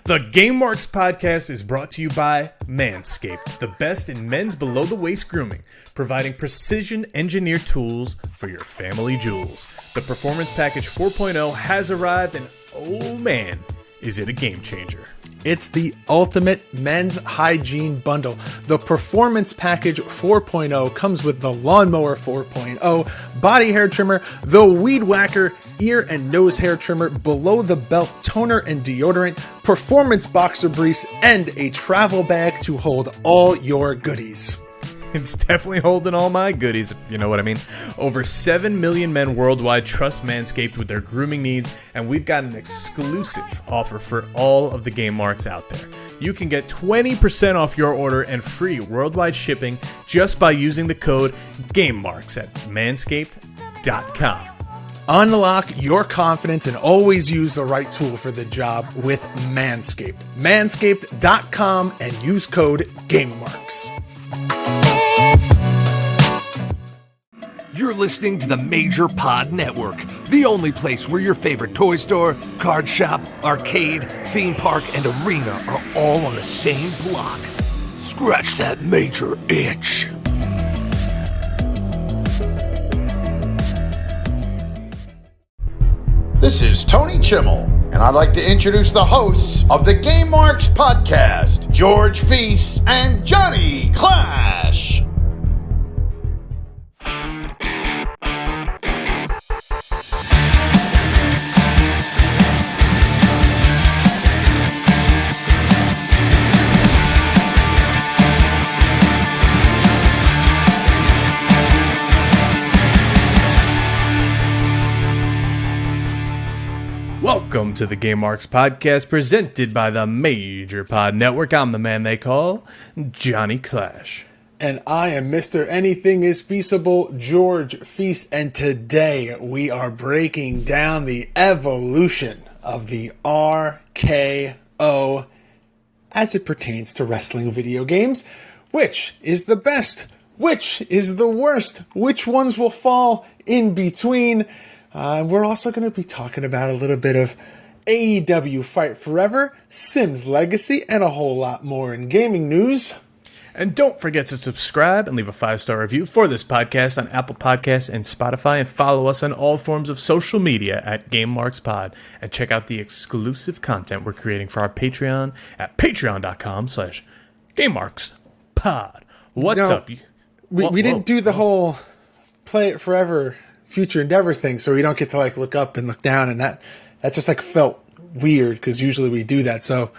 The Game Marks podcast is brought to you by Manscaped, the best in men's below-the-waist grooming, providing precision-engineered tools for your family jewels. The Performance Package 4.0 has arrived, and oh man, is it a game changer. It's the ultimate men's hygiene bundle. The Performance Package 4.0 comes with the Lawnmower 4.0, body hair trimmer, the Weed Whacker, ear and nose hair trimmer, below the belt toner and deodorant, performance boxer briefs, and a travel bag to hold all your goodies. It's definitely holding all my goodies, if you know what I mean. Over 7 million men worldwide trust Manscaped with their grooming needs, and we've got an exclusive offer for all of the Game Marks out there. You can get 20% off your order and free worldwide shipping just by using the code GameMarks at manscaped.com. Unlock your confidence and always use the right tool for the job with Manscaped. Manscaped.com and use code GameMarks. You're listening to the Major Pod Network, the only place where your favorite toy store, card shop, arcade, theme park, and arena are all on the same block. Scratch that major itch. This is Tony Chimmel, and I'd like to introduce the hosts of the Game Marks podcast, George Feis and Johnny Clash. Welcome to the Game Marks podcast presented by the Major Pod Network. I'm the man they call Johnny Clash. And I am Mr. Anything is Feasible, George Feis, and today we are breaking down the evolution of the RKO as it pertains to wrestling video games. Which is the best? Which is the worst? Which ones will fall in between? We're also going to be talking about a little bit of AEW Fight Forever, Sims Legacy, and a whole lot more in gaming news. And don't forget to subscribe and leave a 5-star review for this podcast on Apple Podcasts and Spotify, and follow us on all forms of social media at GameMarksPod, and check out the exclusive content we're creating for our Patreon at patreon.com/GameMarksPod. What's up? We didn't do the whole Play It Forever Future Endeavor thing, so we don't get to look up and look down, and that just felt weird because usually we do that. So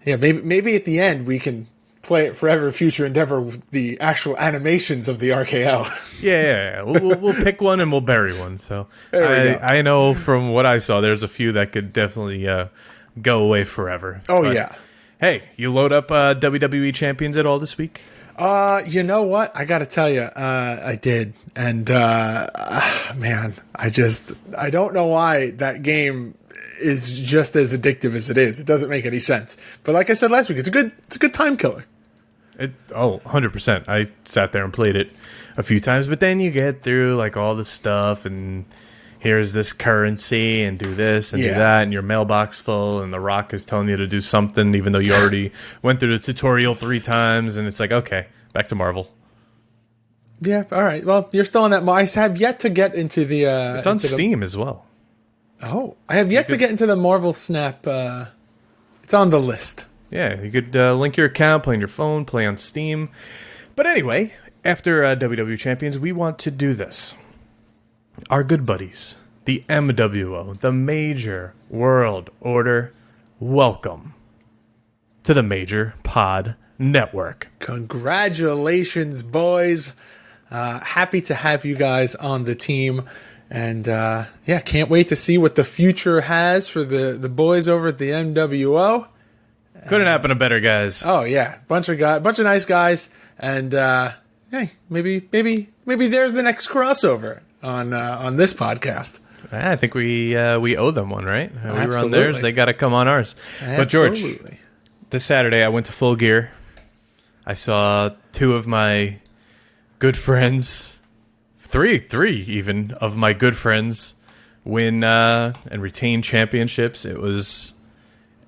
maybe at the end we can Play It Forever Future Endeavor with the actual animations of the RKO. Yeah. We'll pick one and we'll bury one. So I know from what I saw, there's a few that could definitely go away forever. Yeah. Hey, you load up WWE Champions at all this week? You know what? I got to tell you, I did. And, man, I don't know why that game is just as addictive as it is. It doesn't make any sense. But like I said last week, it's a good time killer. 100%. I sat there and played it a few times, but then you get through all the stuff, and here's this currency and do this and do that, and your mailbox full, and The Rock is telling you to do something even though you already went through the tutorial 3 times, and it's okay, back to Marvel. Yeah, all right. Well, you're still on that. I have yet to get into the... it's on Steam as well. Oh, I have yet to get into the Marvel Snap. It's on the list. Yeah, you could link your account, play on your phone, play on Steam. But anyway, after WWE Champions, we want to do this. Our good buddies, the MWO, the Major World Order, welcome to the Major Pod Network. Congratulations, boys. Happy to have you guys on the team. And can't wait to see what the future has for the boys over at the MWO. Couldn't happen to better guys. Oh, yeah. Bunch of nice guys. And hey, maybe they're the next crossover on this podcast. I think we owe them one, right? Absolutely. We were on theirs, they got to come on ours. Absolutely. But George, this Saturday I went to Full Gear. I saw 2 of my good friends, three even of my good friends win and retain championships. It was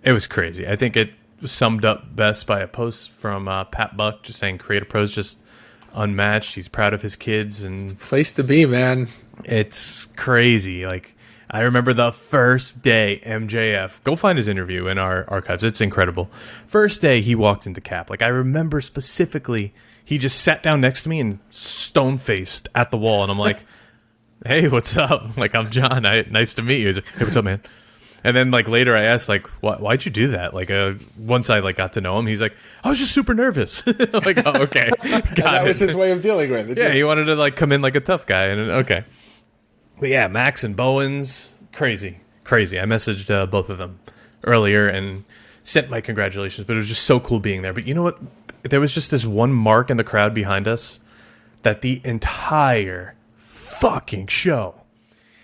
It was crazy. I think it was summed up best by a post from Pat Buck just saying Creative Pro's just unmatched. He's proud of his kids. And It's the place to be, man. it's crazy. Like, I remember the first day MJF, go find his interview in our archives. It's incredible. First day he walked into Cap. Like, I remember specifically, he just sat down next to me and stone-faced at the wall. And I'm like, hey, what's up? Like, I'm John. Nice to meet you. He's like, hey, what's up, man? And then, like, later I asked, like, why'd you do that? Like, once I, like, got to know him, he's like, I was just super nervous. Like, oh, okay. That was his way of dealing with it. Yeah, he wanted to, like, come in like a tough guy. And okay. But yeah, Max and Bowens, crazy. I messaged both of them earlier and sent my congratulations, but it was just so cool being there. But you know what? There was just this one mark in the crowd behind us that the entire fucking show,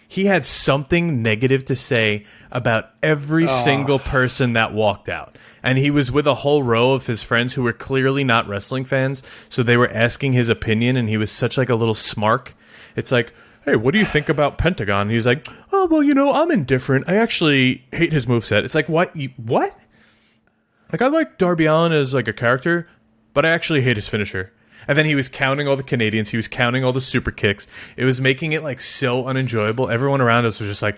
he had something negative to say about every single person that walked out. And he was with a whole row of his friends who were clearly not wrestling fans, so they were asking his opinion, and he was such like a little smark. It's like, hey, what do you think about Pentagon? And he's like, oh, well, you know, I'm indifferent. I actually hate his moveset. It's like, what? What? Like, I like Darby Allin as like a character, but I actually hate his finisher. And then he was counting all the Canadians. He was counting all the super kicks. It was making it like so unenjoyable. Everyone around us was just like,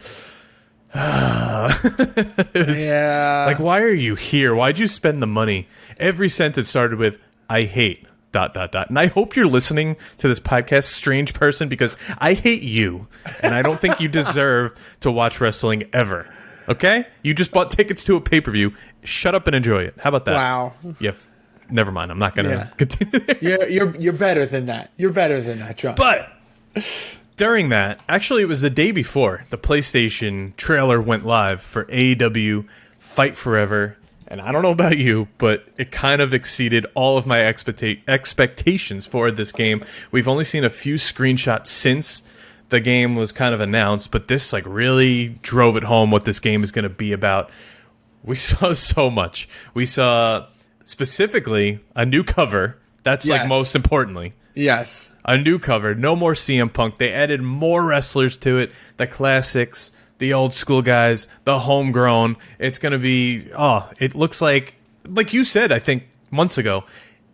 it was like, why are you here? Why'd you spend the money? Every sentence started with, I hate ... And I hope you're listening to this podcast, strange person, because I hate you. And I don't think you deserve to watch wrestling ever. Okay? You just bought tickets to a pay-per-view. Shut up and enjoy it. How about that? Wow. Yeah. Never mind. I'm not going to continue there. You're better than that. You're better than that, John. But during that, actually, it was the day before the PlayStation trailer went live for AEW Fight Forever. And I don't know about you, but it kind of exceeded all of my expectations for this game. We've only seen a few screenshots since the game was kind of announced, but this like really drove it home what this game is going to be about. We saw so much. We saw specifically a new cover. That's like most importantly. Yes. A new cover. No more CM Punk. They added more wrestlers to it. The classics, the old school guys, the homegrown. It's going to be, it looks like you said, I think months ago,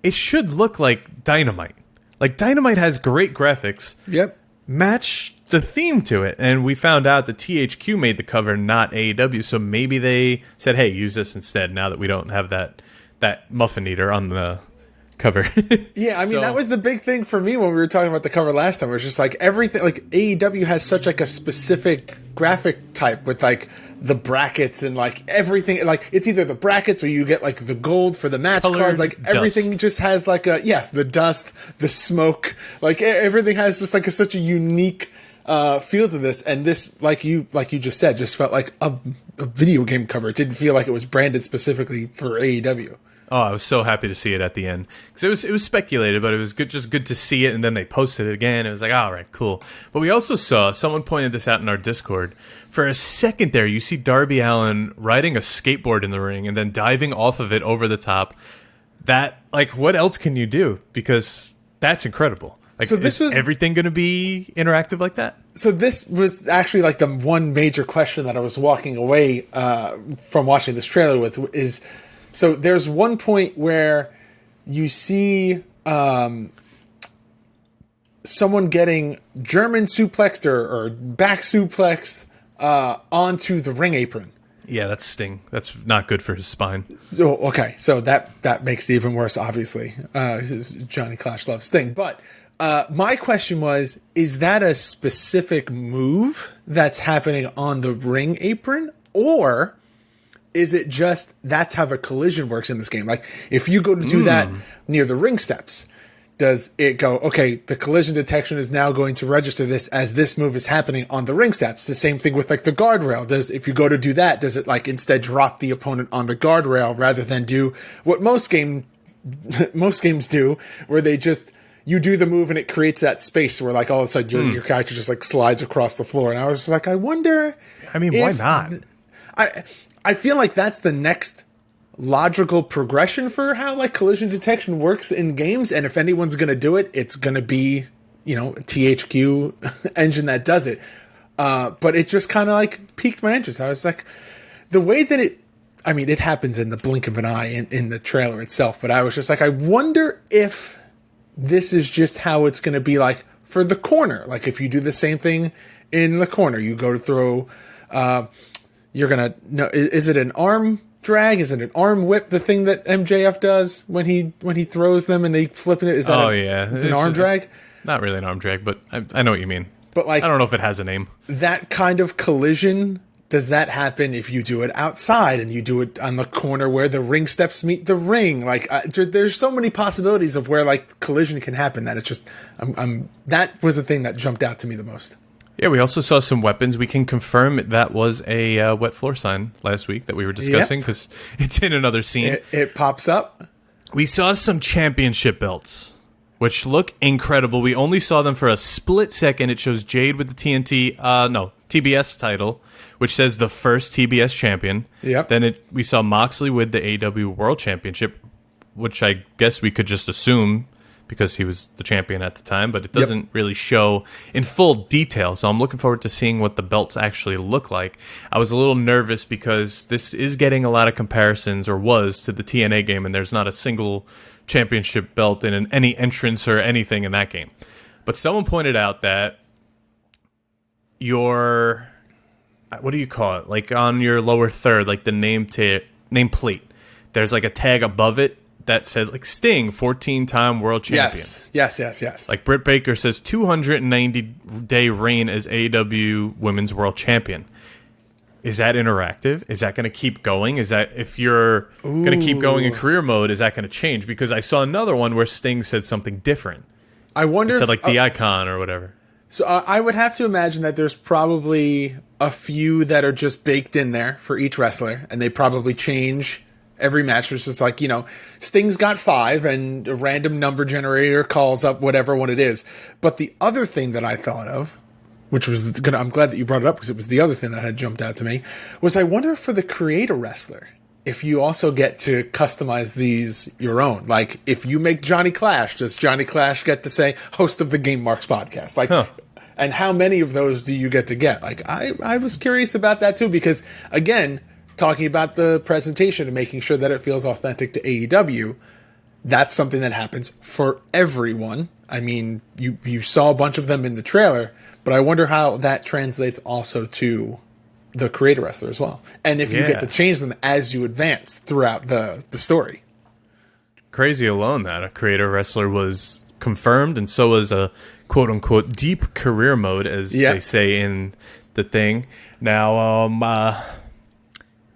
it should look like Dynamite. Like Dynamite has great graphics. Yep. Match the theme to it. And we found out that THQ made the cover, not AEW. So maybe they said, hey, use this instead now that we don't have that muffin eater on the cover. Yeah, I mean, that was the big thing for me when we were talking about the cover last time. It was just like everything, like AEW has such like a specific graphic type with like the brackets and like everything. Like it's either the brackets or you get like the gold for the match Colored cards. Like everything dust. just has like the dust, the smoke. Like everything has just like such a unique feel to this. And this, like you just said, just felt like a video game cover. It didn't feel like it was branded specifically for AEW. Oh, I was so happy to see it at the end because it was speculated, but it was good to see it. And then they posted it again. It was like, all right, cool. But we also saw someone pointed this out in our Discord. For a second there, you see Darby Allin riding a skateboard in the ring and then diving off of it over the top. That, like, what else can you do? Because that's incredible. Like, so is everything going to be interactive like that? So this was actually like the one major question that I was walking away from watching this trailer with is. So there's one point where you see someone getting German suplexed or back suplexed onto the ring apron. Yeah, that's Sting. That's not good for his spine. So, okay, so that makes it even worse, obviously. Johnny Clash loves Sting. But my question was, is that a specific move that's happening on the ring apron? Or is it just that's how the collision works in this game? Like, if you go to do that near the ring steps, does it go, okay, the collision detection is now going to register this as this move is happening on the ring steps? The same thing with, like, the guardrail. If you go to do that, does it, like, instead drop the opponent on the guardrail rather than do what most games do, where they just, you do the move and it creates that space where, like, all of a sudden your character just, like, slides across the floor. And I was like, I wonder. I mean, why not? I feel like that's the next logical progression for how like collision detection works in games. And if anyone's going to do it, it's going to be, a THQ engine that does it. But it just kind of like piqued my interest. I was like, the way that I mean, it happens in the blink of an eye in the trailer itself, but I was just like, I wonder if this is just how it's going to be like for the corner. Like if you do the same thing in the corner, you go to throw, you're going to, no, is it an arm drag? Is it an arm whip? The thing that MJF does when he throws them and they flip it? Is that it's an arm drag? Not really an arm drag, but I know what you mean. But like, I don't know if it has a name. That kind of collision, does that happen if you do it outside and you do it on the corner where the ring steps meet the ring? Like, there's so many possibilities of where like collision can happen that it's just, that was the thing that jumped out to me the most. Yeah, we also saw some weapons. We can confirm that was a wet floor sign last week that we were discussing because it's in another scene. It pops up. We saw some championship belts, which look incredible. We only saw them for a split second. It shows Jade with the TBS title, which says the first TBS champion. Yep. Then we saw Moxley with the AEW World Championship, which I guess we could just assume because he was the champion at the time, but it doesn't really show in full detail. So I'm looking forward to seeing what the belts actually look like. I was a little nervous because this is getting a lot of comparisons, or was, to the TNA game, and there's not a single championship belt in any entrance or anything in that game. But someone pointed out that what do you call it? Like on your lower third, like the nameplate, there's like a tag above it that says like Sting, 14-time world champion. Yes. Like Britt Baker says 290-day reign as AEW Women's World Champion. Is that interactive? Is that going to keep going? Is that, if you're going to keep going in career mode, is that going to change? Because I saw another one where Sting said something different. I wonder it said like the icon or whatever. So I would have to imagine that there's probably a few that are just baked in there for each wrestler, and they probably change every match. It's just like, Sting's got 5 and a random number generator calls up whatever one it is. But the other thing that I thought of, which was I'm glad that you brought it up because it was the other thing that had jumped out to me, was I wonder for the creator wrestler, if you also get to customize these your own. Like, if you make Johnny Clash, does Johnny Clash get to say, host of the Game Marks podcast? Like, and how many of those do you get to get? Like, I was curious about that too, because, again, talking about the presentation and making sure that it feels authentic to AEW, that's something that happens for everyone. I mean, you saw a bunch of them in the trailer, but I wonder how that translates also to the creator wrestler as well. And if you get to change them as you advance throughout the story. Crazy alone that a creator wrestler was confirmed, and so was a quote-unquote deep career mode, as they say in the thing. Now,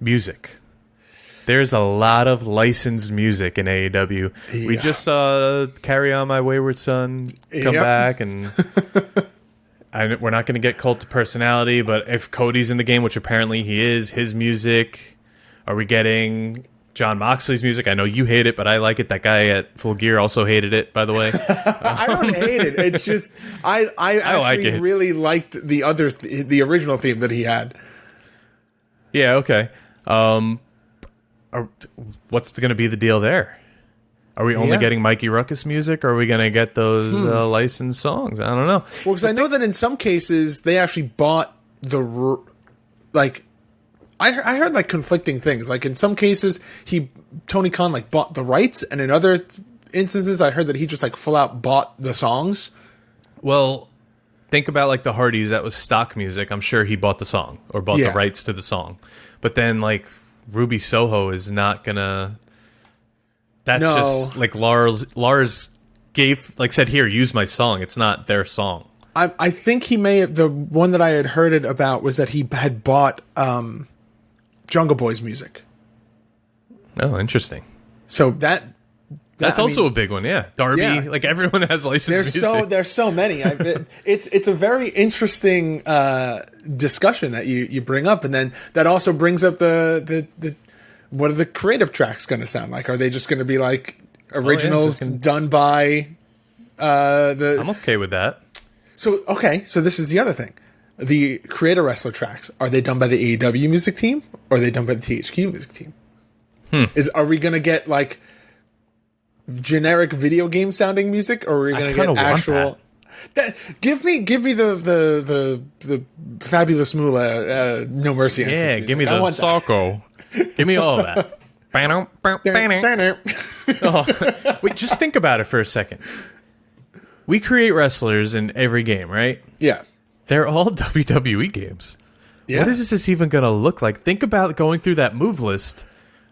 music. There's a lot of licensed music in AEW. Yeah. We just saw Carry On My Wayward Son come back, and we're not going to get Cult of Personality, but if Cody's in the game, which apparently he is, his music. Are we getting John Moxley's music? I know you hate it, but I like it. That guy at Full Gear also hated it, by the way. I don't hate it. It's just I actually really liked the original theme that he had. Yeah, okay. What's going to be the deal there? Are we only getting Mikey Ruckus music, or are we going to get those licensed songs? I don't know. Well, because I know that in some cases they actually bought I heard like conflicting things. Like in some cases Tony Khan like bought the rights, and in other instances I heard that he just like full out bought the songs. Well, think about like the Hardys. That was stock music. I'm sure he bought the song or bought the rights to the song. But then like Ruby Soho is not gonna. That's just like Lars said, here, use my song. It's not their song. I think he may have, the one that I had heard it about was that he had bought Jungle Boy's music. Oh, interesting. So that's also a big one, yeah. Darby, like everyone has licensed music. There's so many. It's a very interesting discussion that you bring up, and then that also brings up the what are the creative tracks going to sound like? Are they just going to be like originals done by I'm okay with that. So this is the other thing. The creator wrestler tracks, are they done by the AEW music team, or are they done by the THQ music team? Are we going to get like generic video game sounding music, or are we going to get actual? Give me the Fabulous Moolah No Mercy. Yeah, give me the Sarko. Give me all of that. Oh, wait, just think about it for a second. We create wrestlers in every game, right? Yeah. They're all WWE games. Yeah. What is this even going to look like? Think about going through that move list.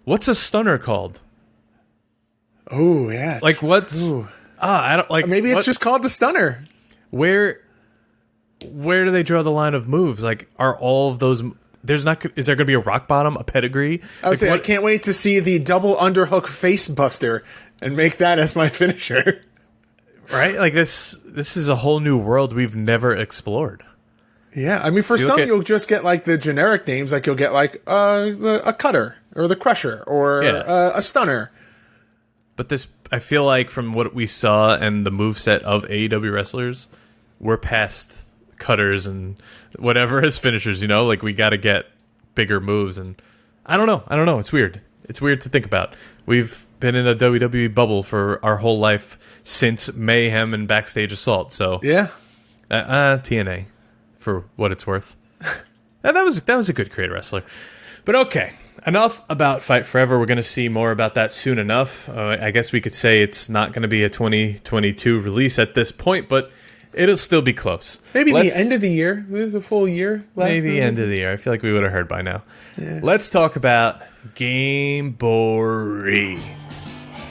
What's a stunner called? Oh, yeah. Like, what's... Ooh. I don't like. Maybe it's just called the stunner. Where do they draw the line of moves? Like, are all of those... Is there going to be a rock bottom, a pedigree? I would say I can't wait to see the double underhook face buster and make that as my finisher. Right? Like, this is a whole new world we've never explored. Yeah, I mean, for some, you'll just get, like, the generic names. Like, you'll get, like, a cutter, or the crusher, or a stunner. But this, I feel like, from what we saw and the moveset of AEW wrestlers, we're past cutters and whatever as finishers, you know? Like, we got to get bigger moves, and I don't know. It's weird. It's weird to think about. We've been in a WWE bubble for our whole life since Mayhem and Backstage Assault, so... Yeah. TNA. For what it's worth. And that was a good creator wrestler. But okay, enough about Fight Forever. We're going to see more about that soon enough. I guess we could say it's not going to be a 2022 release at this point, but it'll still be close. Maybe the end of the year. There's a full year left. Maybe end of the year. I feel like we would have heard by now. Yeah. Let's talk about Game Boy.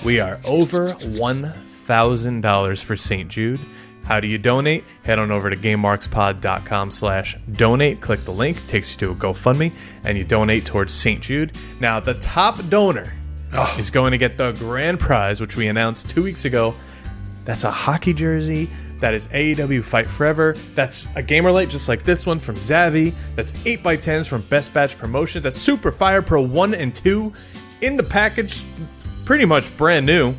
We are over $1,000 for St. Jude. How do you donate? Head on over to GameMarksPod.com/donate. Click the link. Takes you to a GoFundMe. And you donate towards St. Jude. Now, the top donor is going to get the grand prize, which we announced 2 weeks ago. That's a hockey jersey. That is AEW Fight Forever. That's a Gamer Light just like this one from Zavi. That's 8x10s from Best Batch Promotions. That's Super Fire Pro 1 and 2 in the package. Pretty much brand new.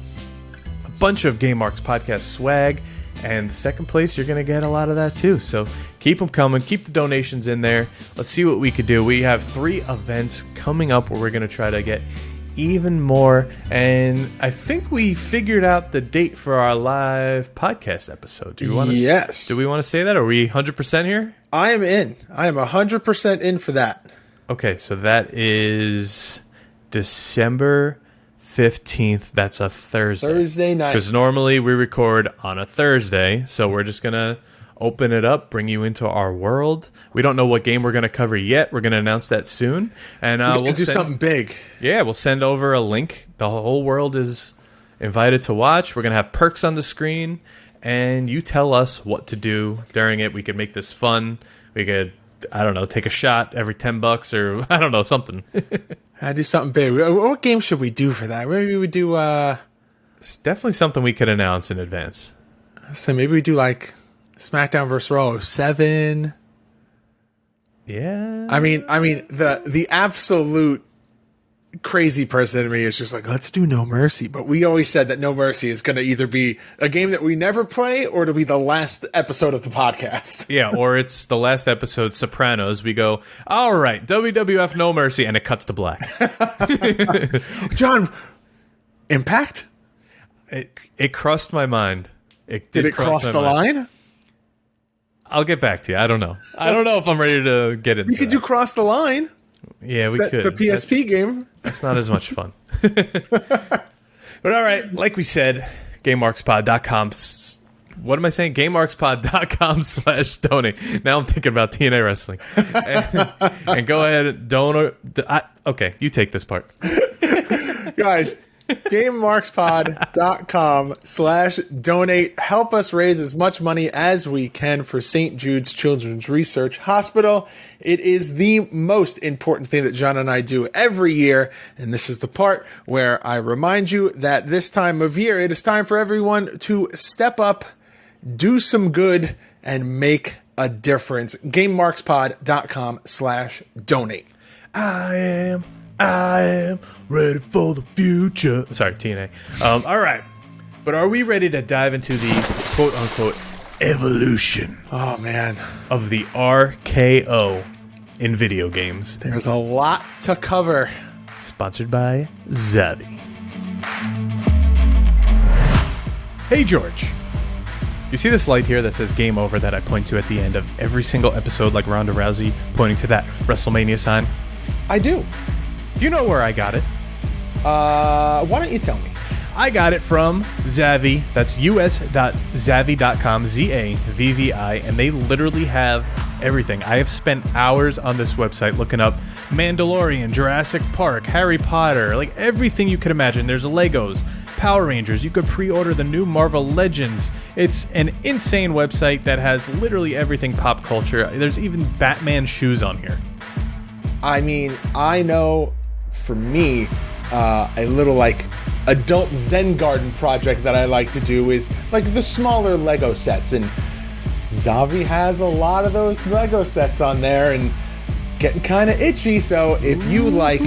A bunch of Game Marks podcast swag. And the second place, you're going to get a lot of that too. So keep them coming. Keep the donations in there. Let's see what we could do. We have 3 events coming up where we're going to try to get even more. And I think we figured out the date for our live podcast episode. Yes. Do we want to say that? Are we 100% here? I am in. I am 100% in for that. Okay, so that is December 15th. That's a Thursday night. Because normally we record on a Thursday, so we're just going to open it up, bring you into our world. We don't know what game we're going to cover yet. We're going to announce that soon. And we'll do something big. Yeah, we'll send over a link. The whole world is invited to watch. We're going to have perks on the screen, and you tell us what to do during it. We could make this fun. We could, I don't know, take a shot every $10 or, I don't know, something. I do something big. What game should we do for that? Maybe we do. It's definitely something we could announce in advance. So maybe we do like SmackDown vs. Raw 07. Yeah. I mean, the absolute crazy person in me is just like, let's do No Mercy. But we always said that No Mercy is going to either be a game that we never play or to be the last episode of the podcast. Yeah, or it's the last episode, Sopranos. We go, all right, WWF No Mercy, and it cuts to black. John, Impact? It crossed my mind. Did it cross the line? I'll get back to you. I don't know. I don't know if I'm ready to get into We could do Cross the Line. Yeah, we could. The PSP game. That's not as much fun. But all right, like we said, GameMarksPod.com. What am I saying? GameMarksPod.com/donate. Now I'm thinking about TNA wrestling. And go ahead and donate. Okay, you take this part. Guys, GameMarksPod.com/donate. Help us raise as much money as we can for St. Jude's Children's Research Hospital. It is the most important thing that John and I do every year. And this is the part where I remind you that this time of year, it is time for everyone to step up, do some good, and make a difference. GameMarksPod.com/donate. I am ready for the future. Sorry, TNA. All right. But are we ready to dive into the quote-unquote evolution of the RKO in video games? There's a lot to cover. Sponsored by Zavi. Hey, George. You see this light here that says Game Over that I point to at the end of every single episode, like Ronda Rousey pointing to that WrestleMania sign? I do. Do you know where I got it? Why don't you tell me? I got it from Zavvi. That's us.zavvi.com, Zavvi, and they literally have everything. I have spent hours on this website looking up Mandalorian, Jurassic Park, Harry Potter, like everything you could imagine. There's Legos, Power Rangers. You could pre-order the new Marvel Legends. It's an insane website that has literally everything pop culture. There's even Batman shoes on here. I mean, I know for me, a little like adult Zen garden project that I like to do is like the smaller Lego sets, and Zavvi has a lot of those Lego sets on there and getting kind of itchy. So if you like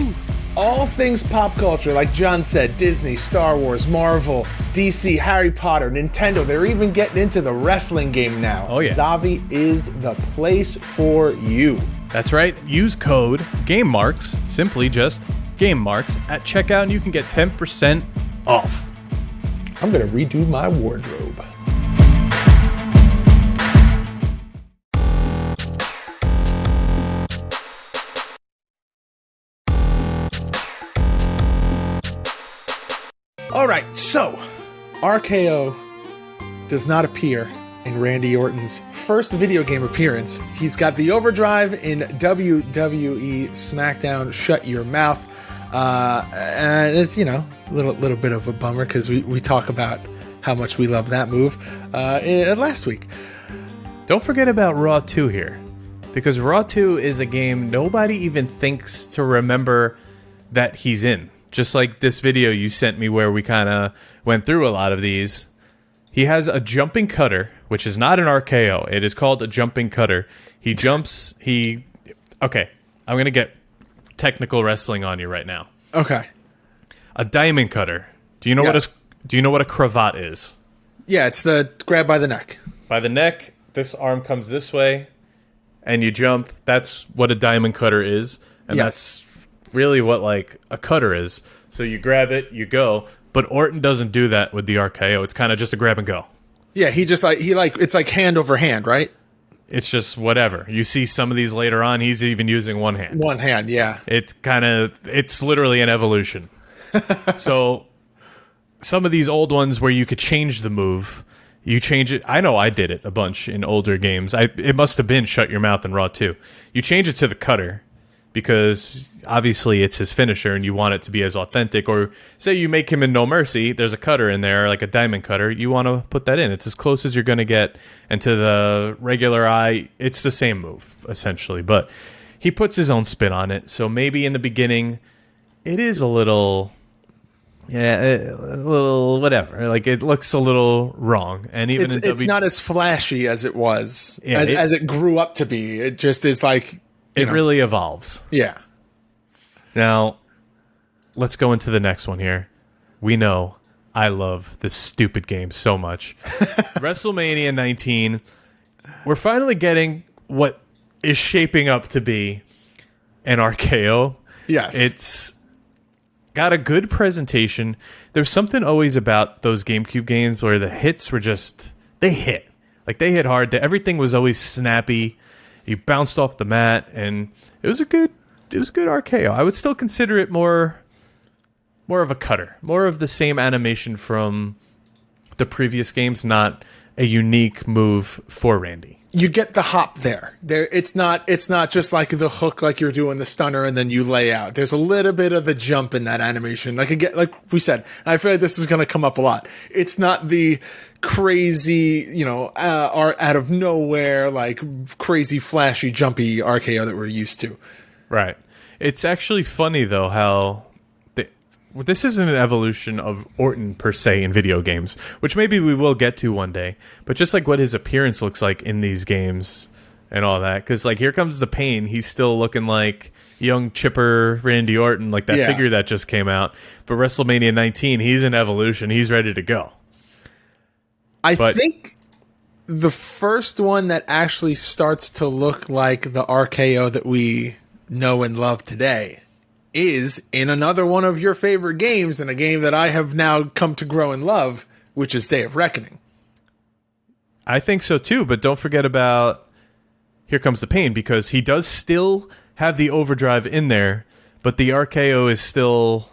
all things pop culture, like John said, Disney, Star Wars, Marvel, DC, Harry Potter, Nintendo, they're even getting into the wrestling game now. Oh, yeah. Zavvi is the place for you. That's right. Use code GameMarks, simply just GameMarks, at checkout, and you can get 10% off. I'm going to redo my wardrobe. All right, so RKO does not appear in Randy Orton's first video game appearance. He's got the overdrive in WWE SmackDown Shut Your Mouth. And it's, you know, a little bit of a bummer because we talk about how much we love that move last week. Don't forget about Raw 2 here, because Raw 2 is a game nobody even thinks to remember that he's in. Just like this video you sent me where we kind of went through a lot of these. He has a jumping cutter, which is not an RKO. It is called a jumping cutter. He jumps, okay, I'm going to get technical wrestling on you right now. Okay. A diamond cutter. Do you know what a cravat is? Yeah, it's the grab by the neck. By the neck, this arm comes this way, and you jump. That's what a diamond cutter is, and that's really what like a cutter is. So you grab it, you go. But Orton doesn't do that with the RKO. It's kind of just a grab and go. Yeah, it's like hand over hand, right? It's just whatever. You see some of these later on, he's even using one hand. One hand, yeah. It's literally an evolution. So some of these old ones where you could change the move, you change it. I know I did it a bunch in older games. It must have been Shut Your Mouth and Raw 2. You change it to the cutter because obviously it's his finisher and you want it to be as authentic. Or say you make him in No Mercy, there's a cutter in there, like a diamond cutter. You want to put that in. It's as close as you're going to get. And to the regular eye, it's the same move, essentially. But he puts his own spin on it. So maybe in the beginning, it is a little whatever. Like it looks a little wrong. And even it's not as flashy as it was, as it grew up to be. It just is like... It really evolves. Yeah. Now, let's go into the next one here. We know I love this stupid game so much. WrestleMania 19. We're finally getting what is shaping up to be an RKO. Yes. It's got a good presentation. There's something always about those GameCube games where the hits were just... They hit. Like, they hit hard. Everything was always snappy. You bounced off the mat, and it was a good RKO. I would still consider it more of a cutter, more of the same animation from the previous games, not a unique move for Randy. You get the hop there. It's not just like the hook, like you're doing the stunner and then you lay out. There's a little bit of the jump in that animation. Like we said, I feel like this is going to come up a lot. It's not the crazy, out of nowhere, like crazy flashy jumpy RKO that we're used to. Right. It's actually funny though how this isn't an evolution of Orton per se in video games, which maybe we will get to one day, but just like what his appearance looks like in these games and all that. Because like here comes the pain, he's still looking like young chipper Randy Orton, like that figure that just came out. But WrestleMania 19, he's in evolution, he's ready to go. I think the first one that actually starts to look like the RKO that we know and love today is in another one of your favorite games, and a game that I have now come to grow and love, which is Day of Reckoning. I think so too, but don't forget about Here Comes the Pain, because he does still have the overdrive in there, but the RKO is still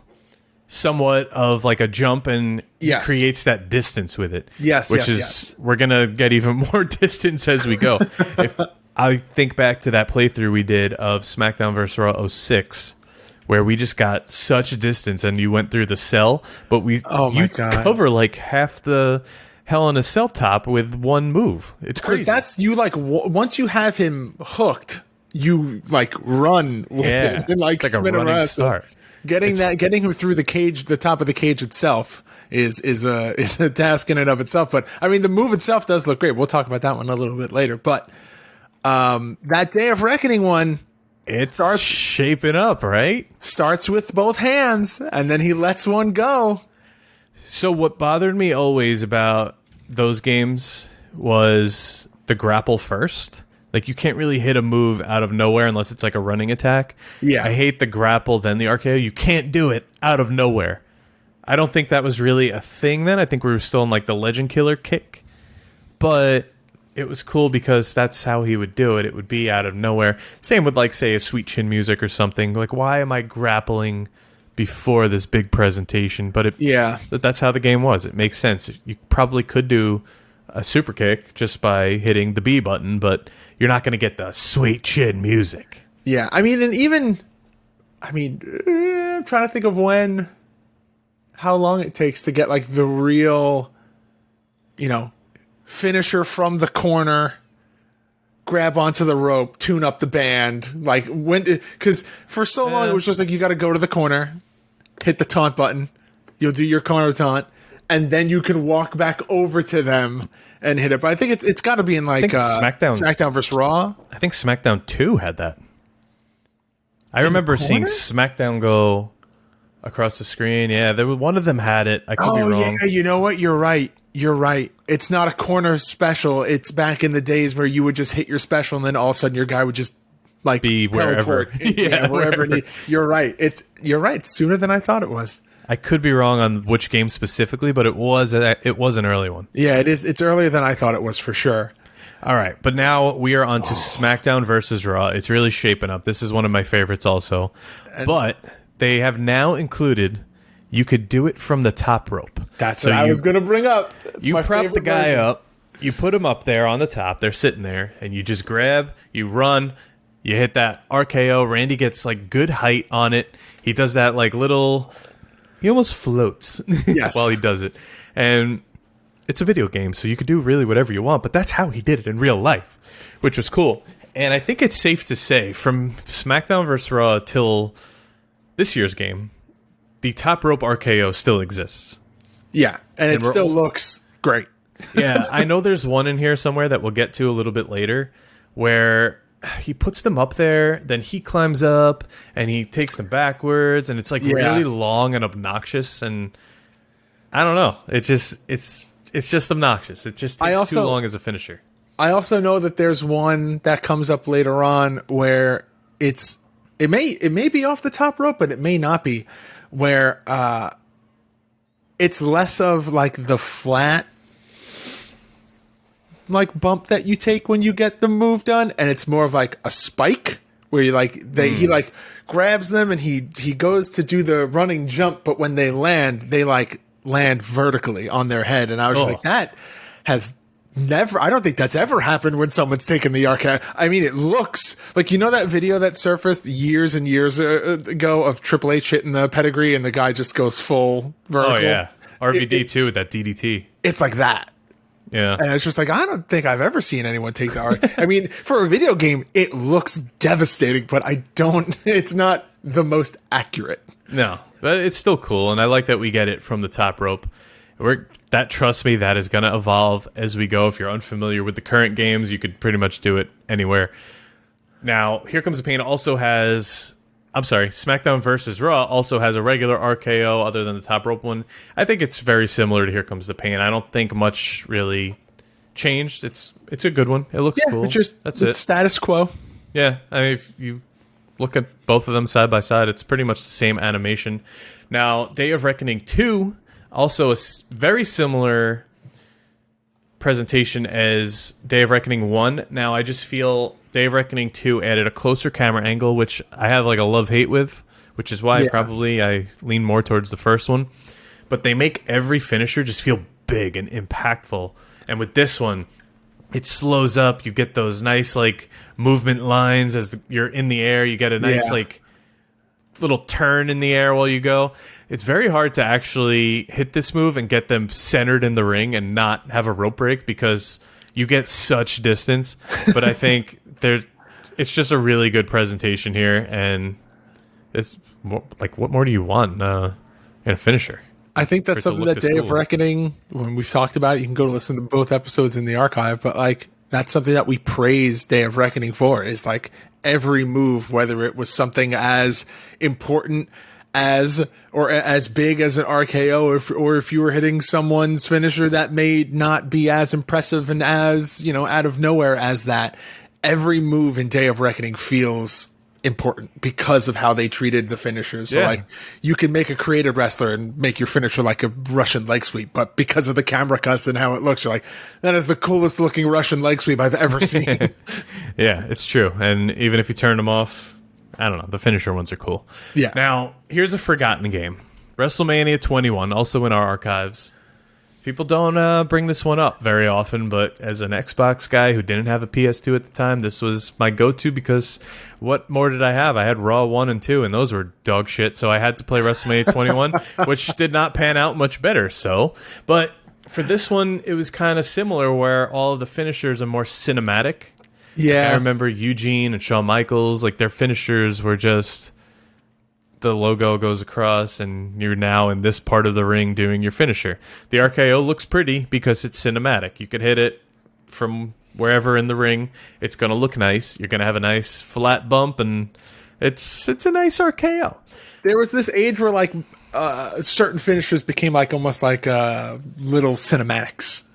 somewhat of like a jump and creates that distance with it. We're going to get even more distance as we go. If I think back to that playthrough we did of SmackDown vs. Raw 06, where we just got such a distance and you went through the cell, but you cover like half the Hell in a Cell top with one move. It's crazy. That's you like once you have him hooked, you like run with it and like it's like spin a running around. start. Getting him through the cage, the top of the cage itself is a task in and of itself. But I mean, the move itself does look great. We'll talk about that one a little bit later. But that Day of Reckoning one, it starts shaping up, right? Starts with both hands, and then he lets one go. So what bothered me always about those games was the grapple first. Like, you can't really hit a move out of nowhere unless it's like a running attack. Yeah. I hate the grapple, then the RKO. You can't do it out of nowhere. I don't think that was really a thing then. I think we were still in like the Legend Killer kick. But it was cool because that's how he would do it. It would be out of nowhere. Same with like, say, a Sweet Chin Music or something. Like, why am I grappling before this big presentation? But that's how the game was. It makes sense. You probably could do a super kick just by hitting the B button, but you're not going to get the Sweet Chin Music. Yeah, I mean, and even, I'm trying to think of how long it takes to get like the real, finisher from the corner, grab onto the rope, tune up the band. Like because for so long it was just like you got to go to the corner, hit the taunt button, you'll do your corner taunt, and then you can walk back over to them and hit it. But I think it's got to be in like SmackDown vs. Raw. I think SmackDown 2 had that. I remember seeing SmackDown go across the screen. Yeah, one of them had it. I could be wrong. Yeah, you know what? You're right. It's not a corner special. It's back in the days where you would just hit your special and then all of a sudden your guy would just like be wherever. Wherever. You're right. You're right. Sooner than I thought it was. I could be wrong on which game specifically, but it was an early one. Yeah, it is. It's earlier than I thought it was for sure. All right, but now we are on to SmackDown versus Raw. It's really shaping up. This is one of my favorites also. But they have now included, you could do it from the top rope. That's what I was going to bring up. You prop the guy up, you put him up there on the top, they're sitting there, and you just grab, you run, you hit that RKO. Randy gets like good height on it. He does that like little, he almost floats while he does it. And it's a video game, so you could do really whatever you want, but that's how he did it in real life, which was cool. And I think it's safe to say, from SmackDown vs. Raw till this year's game, the top rope RKO still exists. Yeah, and it still looks great. Yeah, I know there's one in here somewhere that we'll get to a little bit later, where he puts them up there, then he climbs up, and he takes them backwards, and it's like really long and obnoxious, and I don't know. It's just obnoxious. It just takes too long as a finisher. I also know that there's one that comes up later on where it may be off the top rope, but it may not be, where it's less of like the flat like bump that you take when you get the move done, and it's more of like a spike where you like he like grabs them and he goes to do the running jump, but when they like land vertically on their head, and I was just like, that has never, I don't think that's ever happened when someone's taken the RKO. I mean, it looks like, that video that surfaced years and years ago of Triple H hitting the pedigree and the guy just goes full vertical. Oh yeah, RVD too with that DDT. It's like that. Yeah, and it's just like, I don't think I've ever seen anyone take the RKO. I mean, for a video game, it looks devastating, but it's not the most accurate. No, but it's still cool, and I like that we get it from the top rope. Trust me, that is going to evolve as we go. If you're unfamiliar with the current games, you could pretty much do it anywhere. Now, Here Comes the Pain also has, SmackDown versus Raw also has a regular RKO other than the top rope one. I think it's very similar to Here Comes the Pain. I don't think much really changed. It's a good one. It looks cool. That's it. Status quo. Yeah, I mean, if you look at both of them side by side, it's pretty much the same animation. Now, Day of Reckoning 2, also a very similar presentation as Day of Reckoning 1. Now, I just feel Day of Reckoning 2 added a closer camera angle, which I have like a love-hate with which is why probably I lean more towards the first one. But they make every finisher just feel big and impactful. And with this one, it slows up. You get those nice like movement lines as you're in the air. You get a nice like little turn in the air while you go. It's very hard to actually hit this move and get them centered in the ring and not have a rope break because you get such distance. But I think it's just a really good presentation here, and it's more, like, what more do you want in a finisher? I think that's something that Day of Reckoning, when we've talked about it, you can go to listen to both episodes in the archive, but like that's something that we praise Day of Reckoning for, is like every move, whether it was something as important as or as big as an RKO, or if you were hitting someone's finisher that may not be as impressive and as, you know, out of nowhere as that, every move in Day of Reckoning feels important because of how they treated the finishers. So like you can make a creative wrestler and make your finisher like a Russian leg sweep, but because of the camera cuts and how it looks, you're like, that is the coolest looking Russian leg sweep I've ever seen. Yeah, it's true. And even if you turn them off, I don't know, the finisher ones are cool. Yeah. Now, here's a forgotten game. WrestleMania 21, also in our archives. People don't bring this one up very often, but as an Xbox guy who didn't have a PS2 at the time, this was my go-to because what more did I have? I had Raw 1 and 2, and those were dog shit, so I had to play WrestleMania 21, which did not pan out much better. But for this one, it was kind of similar where all of the finishers are more cinematic. Yeah. Like I remember Eugene and Shawn Michaels, like their finishers were just... the logo goes across and you're now in this part of the ring doing your finisher. The RKO looks pretty because it's cinematic. You could hit it from wherever in the ring. It's going to look nice. You're going to have a nice flat bump, and it's a nice RKO. There was this age where like certain finishers became like almost like little cinematics.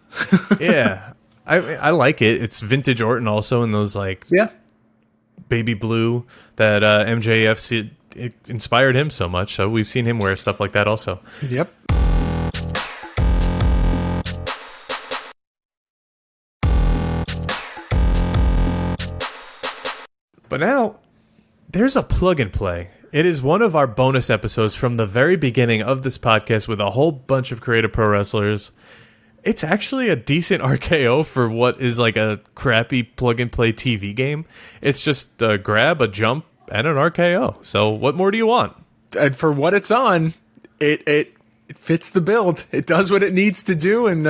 Yeah. I like it. It's vintage Orton also in those like baby blue that MJF it inspired him so much, so we've seen him wear stuff like that also. Yep. But now, there's a plug and play. It is one of our bonus episodes from the very beginning of this podcast with a whole bunch of creative pro wrestlers. It's actually a decent RKO for what is like a crappy plug and play TV game. It's just a grab, a jump, and an RKO. So what more do you want? And for what it's on, it fits the build. It does what it needs to do, and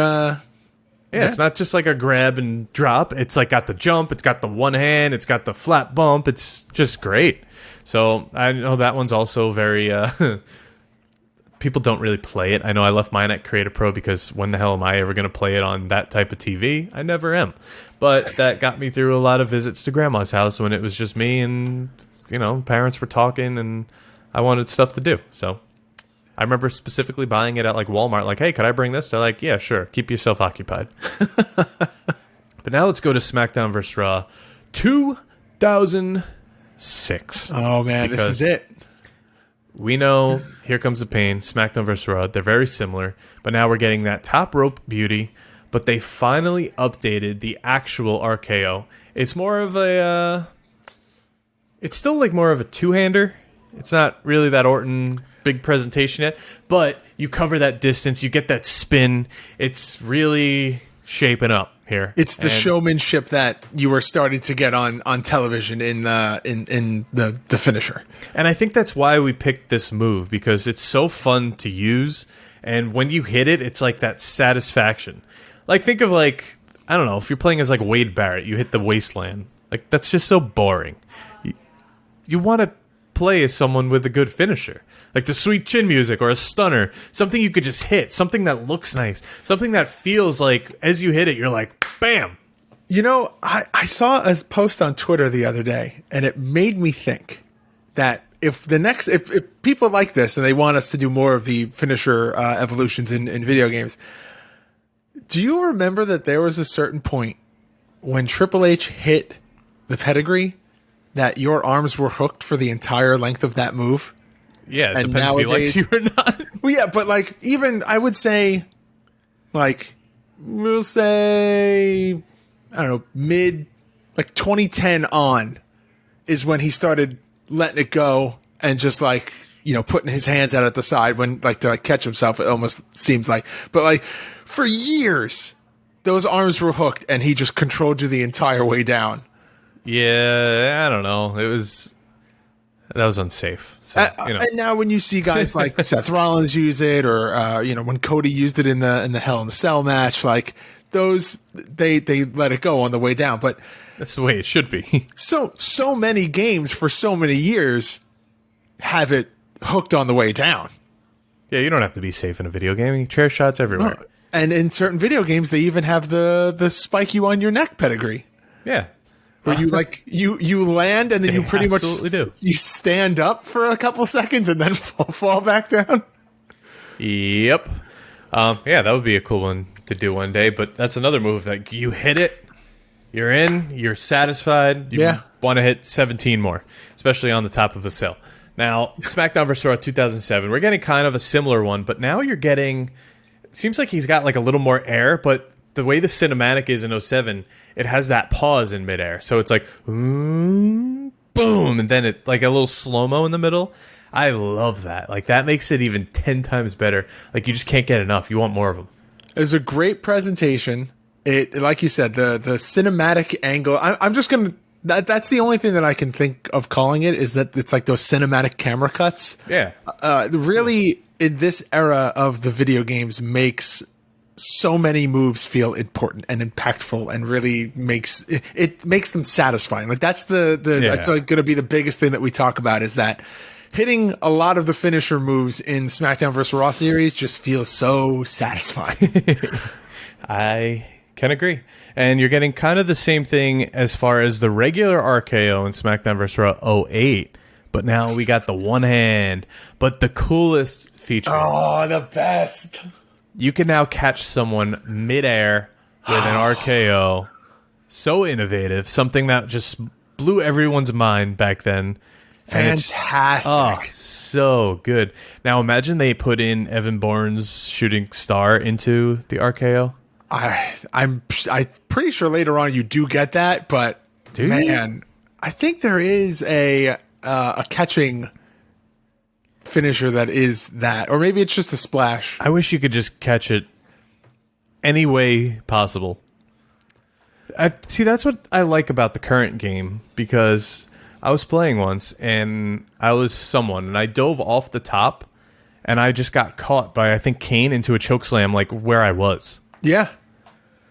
it's not just like a grab and drop. It's like got the jump, it's got the one hand, it's got the flat bump. It's just great. So I know that one's also very people don't really play it. I know I left mine at Creative Pro because when the hell am I ever going to play it on that type of TV? I never am. But that got me through a lot of visits to grandma's house when it was just me and, you know, parents were talking and I wanted stuff to do. So I remember specifically buying it at like Walmart, like, hey, could I bring this? They're like, yeah, sure. Keep yourself occupied. But now let's go to SmackDown vs. Raw 2006. Oh, man, this is it. We know Here Comes the Pain, SmackDown vs. Raw. They're very similar, but now we're getting that top rope beauty, but they finally updated the actual RKO. It's more of a... it's still like more of a two-hander. It's not really that Orton big presentation yet, but you cover that distance, you get that spin. It's really shaping up here. It's the showmanship that you were starting to get on television in the finisher. And I think that's why we picked this move, because it's so fun to use, and when you hit it, it's like that satisfaction. Like, think of like, I don't know, if you're playing as like Wade Barrett, you hit the wasteland. Like, that's just so boring. You want to play as someone with a good finisher, like the sweet chin music or a stunner, something you could just hit, something that looks nice, something that feels like as you hit it, you're like, bam. You know, I saw a post on Twitter the other day, and it made me think that if people like this and they want us to do more of the finisher evolutions in video games, do you remember that there was a certain point when Triple H hit the pedigree that your arms were hooked for the entire length of that move? Yeah, it depends if he likes you or not. Well, yeah, but like, even, I would say, like, we'll say, I don't know, mid, like 2010 on is when he started letting it go and just like putting his hands out at the side when to catch himself. It almost seems like, but for years, those arms were hooked and he just controlled you the entire way down. Yeah, I don't know. That was unsafe. So, And now when you see guys like Seth Rollins use it, or when Cody used it in the Hell in the Cell match, those they let it go on the way down. But that's the way it should be. so many games for so many years have it hooked on the way down. Yeah, you don't have to be safe in a video game. Chair shots everywhere. No. And in certain video games, they even have the spike you on your neck pedigree. Yeah. Where you land and then you pretty much do. You stand up for a couple seconds and then fall back down. Yep. Yeah, that would be a cool one to do one day. But that's another move that you hit it, you're in, you're satisfied. You want to hit 17 more, especially on the top of a cell. Now, SmackDown vs. Raw 2007, we're getting kind of a similar one, but now you're getting. It seems like he's got a little more air, but the way the cinematic is in 07, it has that pause in midair. So it's boom, and then it a little slow-mo in the middle. I love that. That makes it even 10 times better. You just can't get enough. You want more of them. It was a great presentation. It, like you said, the cinematic angle. I'm just going to... That's the only thing that I can think of calling it, is that it's those cinematic camera cuts. Yeah. Really, in this era of the video games, makes so many moves feel important and impactful, and really makes them satisfying. That's the I feel going to be the biggest thing that we talk about, is that hitting a lot of the finisher moves in SmackDown vs. Raw series just feels so satisfying. I can agree. And you're getting kind of the same thing as far as the regular RKO in SmackDown vs. Raw 08, but now we got the one hand. But the coolest feature. Oh, the best. You can now catch someone midair with an RKO. So innovative. Something that just blew everyone's mind back then. Fantastic. So good. Now imagine they put in Evan Bourne's shooting star into the RKO. I'm pretty sure later on you do get that, but man, I think there is a catching finisher that is that, or maybe it's just a splash. I wish you could just catch it any way possible. See, that's what I like about the current game, because I was playing once and I was someone and I dove off the top and I just got caught by, I think, Kane into a chokeslam where I was. Yeah.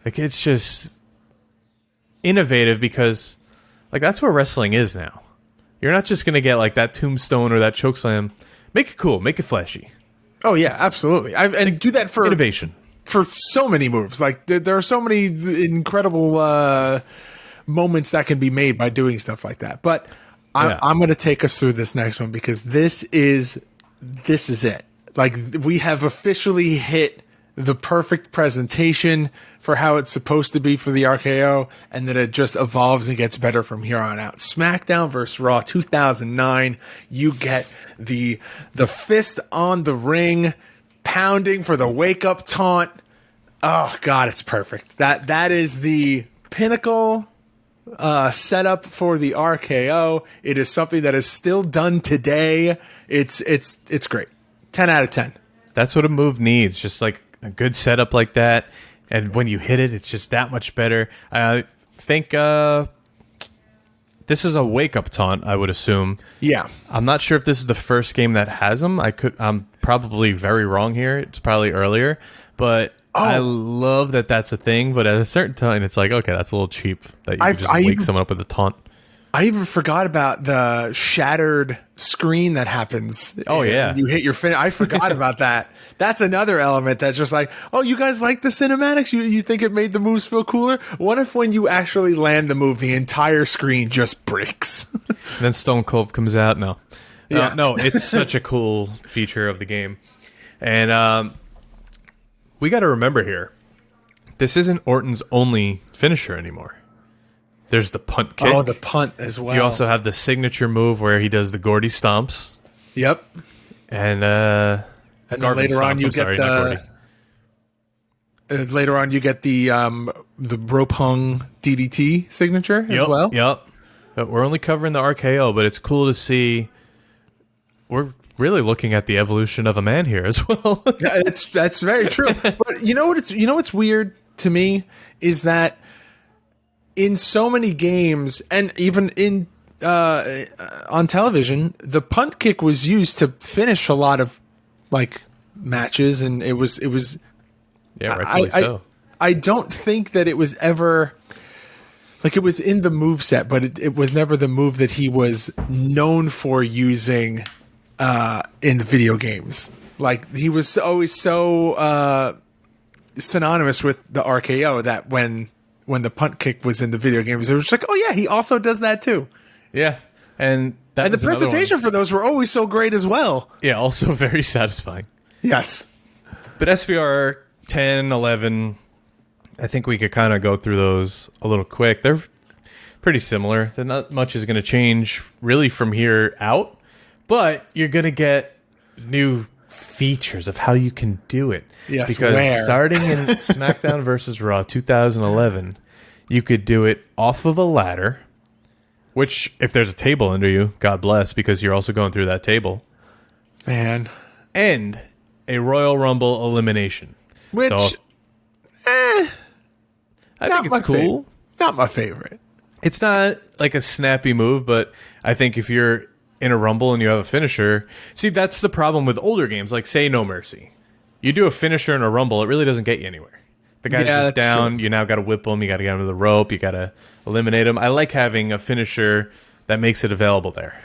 It's just innovative, because that's where wrestling is now. You're not just going to get that tombstone or that chokeslam. Make it cool. Make it flashy. Oh, yeah, absolutely. And do that for innovation. For so many moves. There are so many incredible moments that can be made by doing stuff like that. But I'm going to take us through this next one, because this is it. We have officially hit the perfect presentation for how it's supposed to be for the RKO, and then it just evolves and gets better from here on out. SmackDown vs. Raw 2009, you get the fist on the ring, pounding for the wake-up taunt. Oh, God, it's perfect. That is the pinnacle setup for the RKO. It is something that is still done today. It's great. 10 out of 10. That's what a move needs, just a good setup like that. And when you hit it, it's just that much better. I think this is a wake-up taunt, I would assume. Yeah. I'm not sure if this is the first game that has them. I'm probably very wrong here. It's probably earlier. But I love that that's a thing. But at a certain time, it's okay, that's a little cheap that you can just wake someone up with a taunt. I even forgot about the shattered screen that happens. Oh, yeah. You hit your finish. I forgot about that. That's another element that's just you guys like the cinematics? You think it made the moves feel cooler? What if when you actually land the move, the entire screen just breaks? And then Stone Cold comes out? No. No, it's such a cool feature of the game. And we got to remember here, this isn't Orton's only finisher anymore. There's the punt kick. Oh, the punt as well. You also have the signature move where he does the Gordy stomps. Yep. And then later on you get the rope hung DDT signature as well. Yep. But we're only covering the RKO, but it's cool to see. We're really looking at the evolution of a man here as well. Yeah, that's very true. But you know what's weird to me is that in so many games and even in on television, the punt kick was used to finish a lot of like matches, and it was Yeah, rightfully so. I don't think that it was ever like it was in the move set, but it was never the move that he was known for using in the video games. Like he was always so synonymous with the RKO that when the punt kick was in the video games, it was just like, oh yeah, he also does that too. Yeah, and the presentation for those were always so great as well. Yeah, also very satisfying. Yes. But SVR 10, 11, I think we could kind of go through those a little quick. They're pretty similar. Not much is going to change really from here out, but you're going to get new features of how you can do it. Yes, because starting in SmackDown vs. Raw 2011, you could do it off of a ladder, which if there's a table under you, God bless, because you're also going through that table. Man. And a Royal Rumble elimination. Which, I think it's cool. Not my favorite. It's not like a snappy move, but I think if you're in a Rumble and you have a finisher, see, that's the problem with older games, like say No Mercy. You do a finisher in a Rumble, it really doesn't get you anywhere. The guy's just down, you now got to whip him, you got to get him to the rope, you got to eliminate him. I like having a finisher that makes it available there.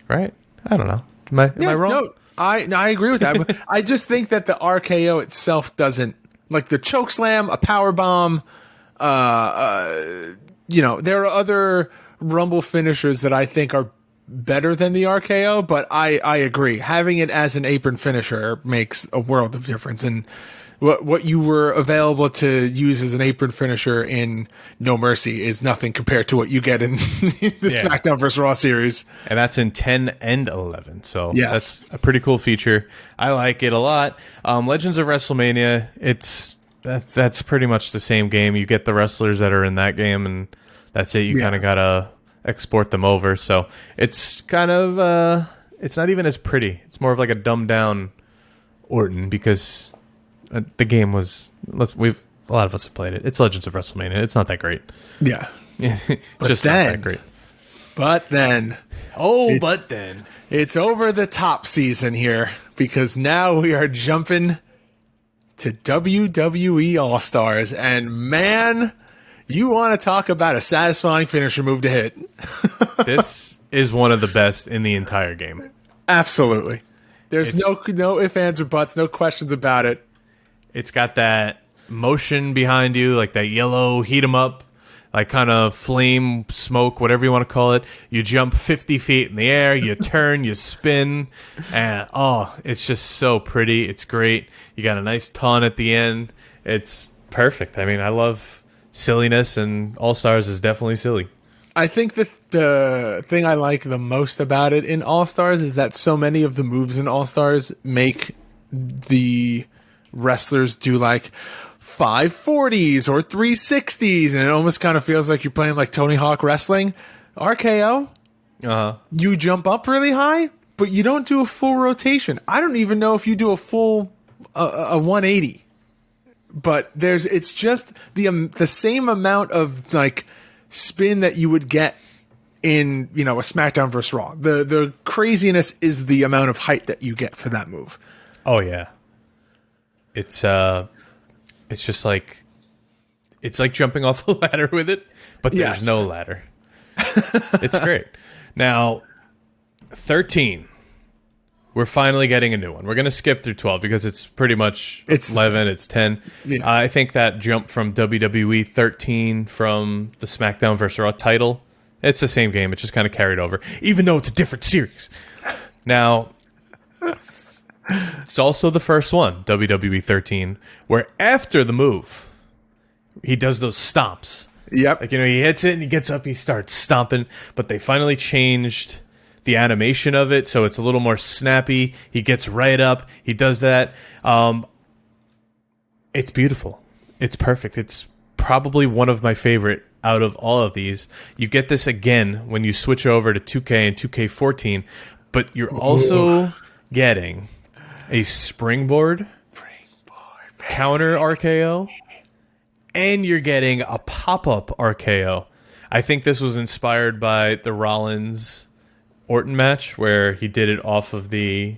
Right? I don't know. Am I wrong? No, I agree with that. But I just think that the RKO itself doesn't, like the choke slam, a power bomb. There are other Rumble finishers that I think are better than the RKO, but I agree. Having it as an apron finisher makes a world of difference. And what you were available to use as an apron finisher in No Mercy is nothing compared to what you get in the SmackDown vs. Raw series. And that's in 10 and 11. So that's a pretty cool feature. I like it a lot. Legends of WrestleMania, that's pretty much the same game. You get the wrestlers that are in that game, and that's it. You kind of got to export them over. So it's kind of, it's not even as pretty. It's more of like a dumbed down Orton because the game was, a lot of us have played it. It's Legends of WrestleMania. It's not that great. Yeah. It's just not that great. But then. It's over the top season here because now we are jumping to WWE All-Stars. And man, you want to talk about a satisfying finisher move to hit. This is one of the best in the entire game. Absolutely. There's no ifs, ands, or buts, no questions about it. It's got that motion behind you, like that yellow heat 'em up, like kind of flame, smoke, whatever you want to call it. You jump 50 feet in the air, you turn, you spin, and it's just so pretty. It's great. You got a nice taunt at the end. It's perfect. I mean, I love silliness, and All-Stars is definitely silly. I think that the thing I like the most about it in All-Stars is that so many of the moves in All-Stars make the wrestlers do like 540s or 360s, and it almost kind of feels like you're playing like Tony Hawk wrestling. RKO, you jump up really high, but you don't do a full rotation. I don't even know if you do a full a 180. But it's just the same amount of like spin that you would get in a SmackDown vs. Raw. The craziness is the amount of height that you get for that move. Oh yeah. It's just like it's like jumping off a ladder with it, but there's no ladder. It's great. Now, 13. We're finally getting a new one. We're going to skip through 12 because it's pretty much 11, it's 10. Yeah. I think that jump from WWE 13 from the SmackDown vs. Raw title, it's the same game. It's just kind of carried over, even though it's a different series. Now, it's also the first one, WWE 13, where after the move, he does those stomps. Yep. Like, he hits it and he gets up, he starts stomping, but they finally changed the animation of it, so it's a little more snappy. He gets right up, he does that. It's beautiful. It's perfect. It's probably one of my favorite out of all of these. You get this again when you switch over to 2K and 2K14, but you're also getting a springboard counter RKO, and you're getting a pop-up RKO. I think this was inspired by the Rollins Orton match where he did it off of the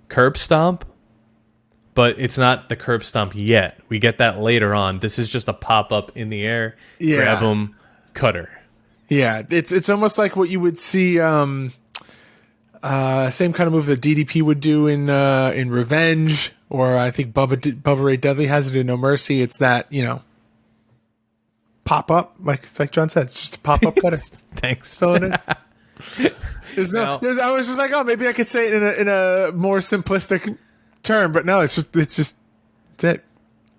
curb stomp, but it's not the curb stomp yet. We get that later on. This is just a pop-up in the air, grab him, cutter. Yeah, it's almost like what you would see, same kind of move that DDP would do in Revenge, or I think Bubba Ray Dudley has it in No Mercy. It's that, pop up, like John said, it's just a pop up cutter. Thanks. So it is. I was just like, oh, maybe I could say it in a more simplistic term, but no, it's it.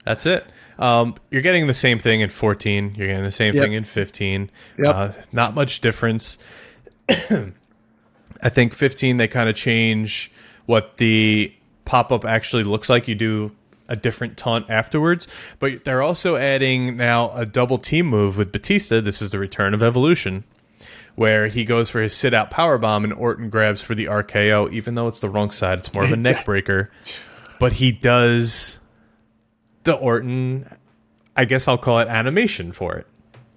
That's it. You're getting the same thing in 14. You're getting the same thing in 15. Yep. Not much difference. I think 15, they kind of change what the pop-up actually looks like. You do a different taunt afterwards, but they're also adding now a double team move with Batista. This is the return of Evolution, where he goes for his sit-out powerbomb and Orton grabs for the RKO, even though it's the wrong side. It's more of a neck breaker. But he does the Orton, I guess I'll call it animation for it.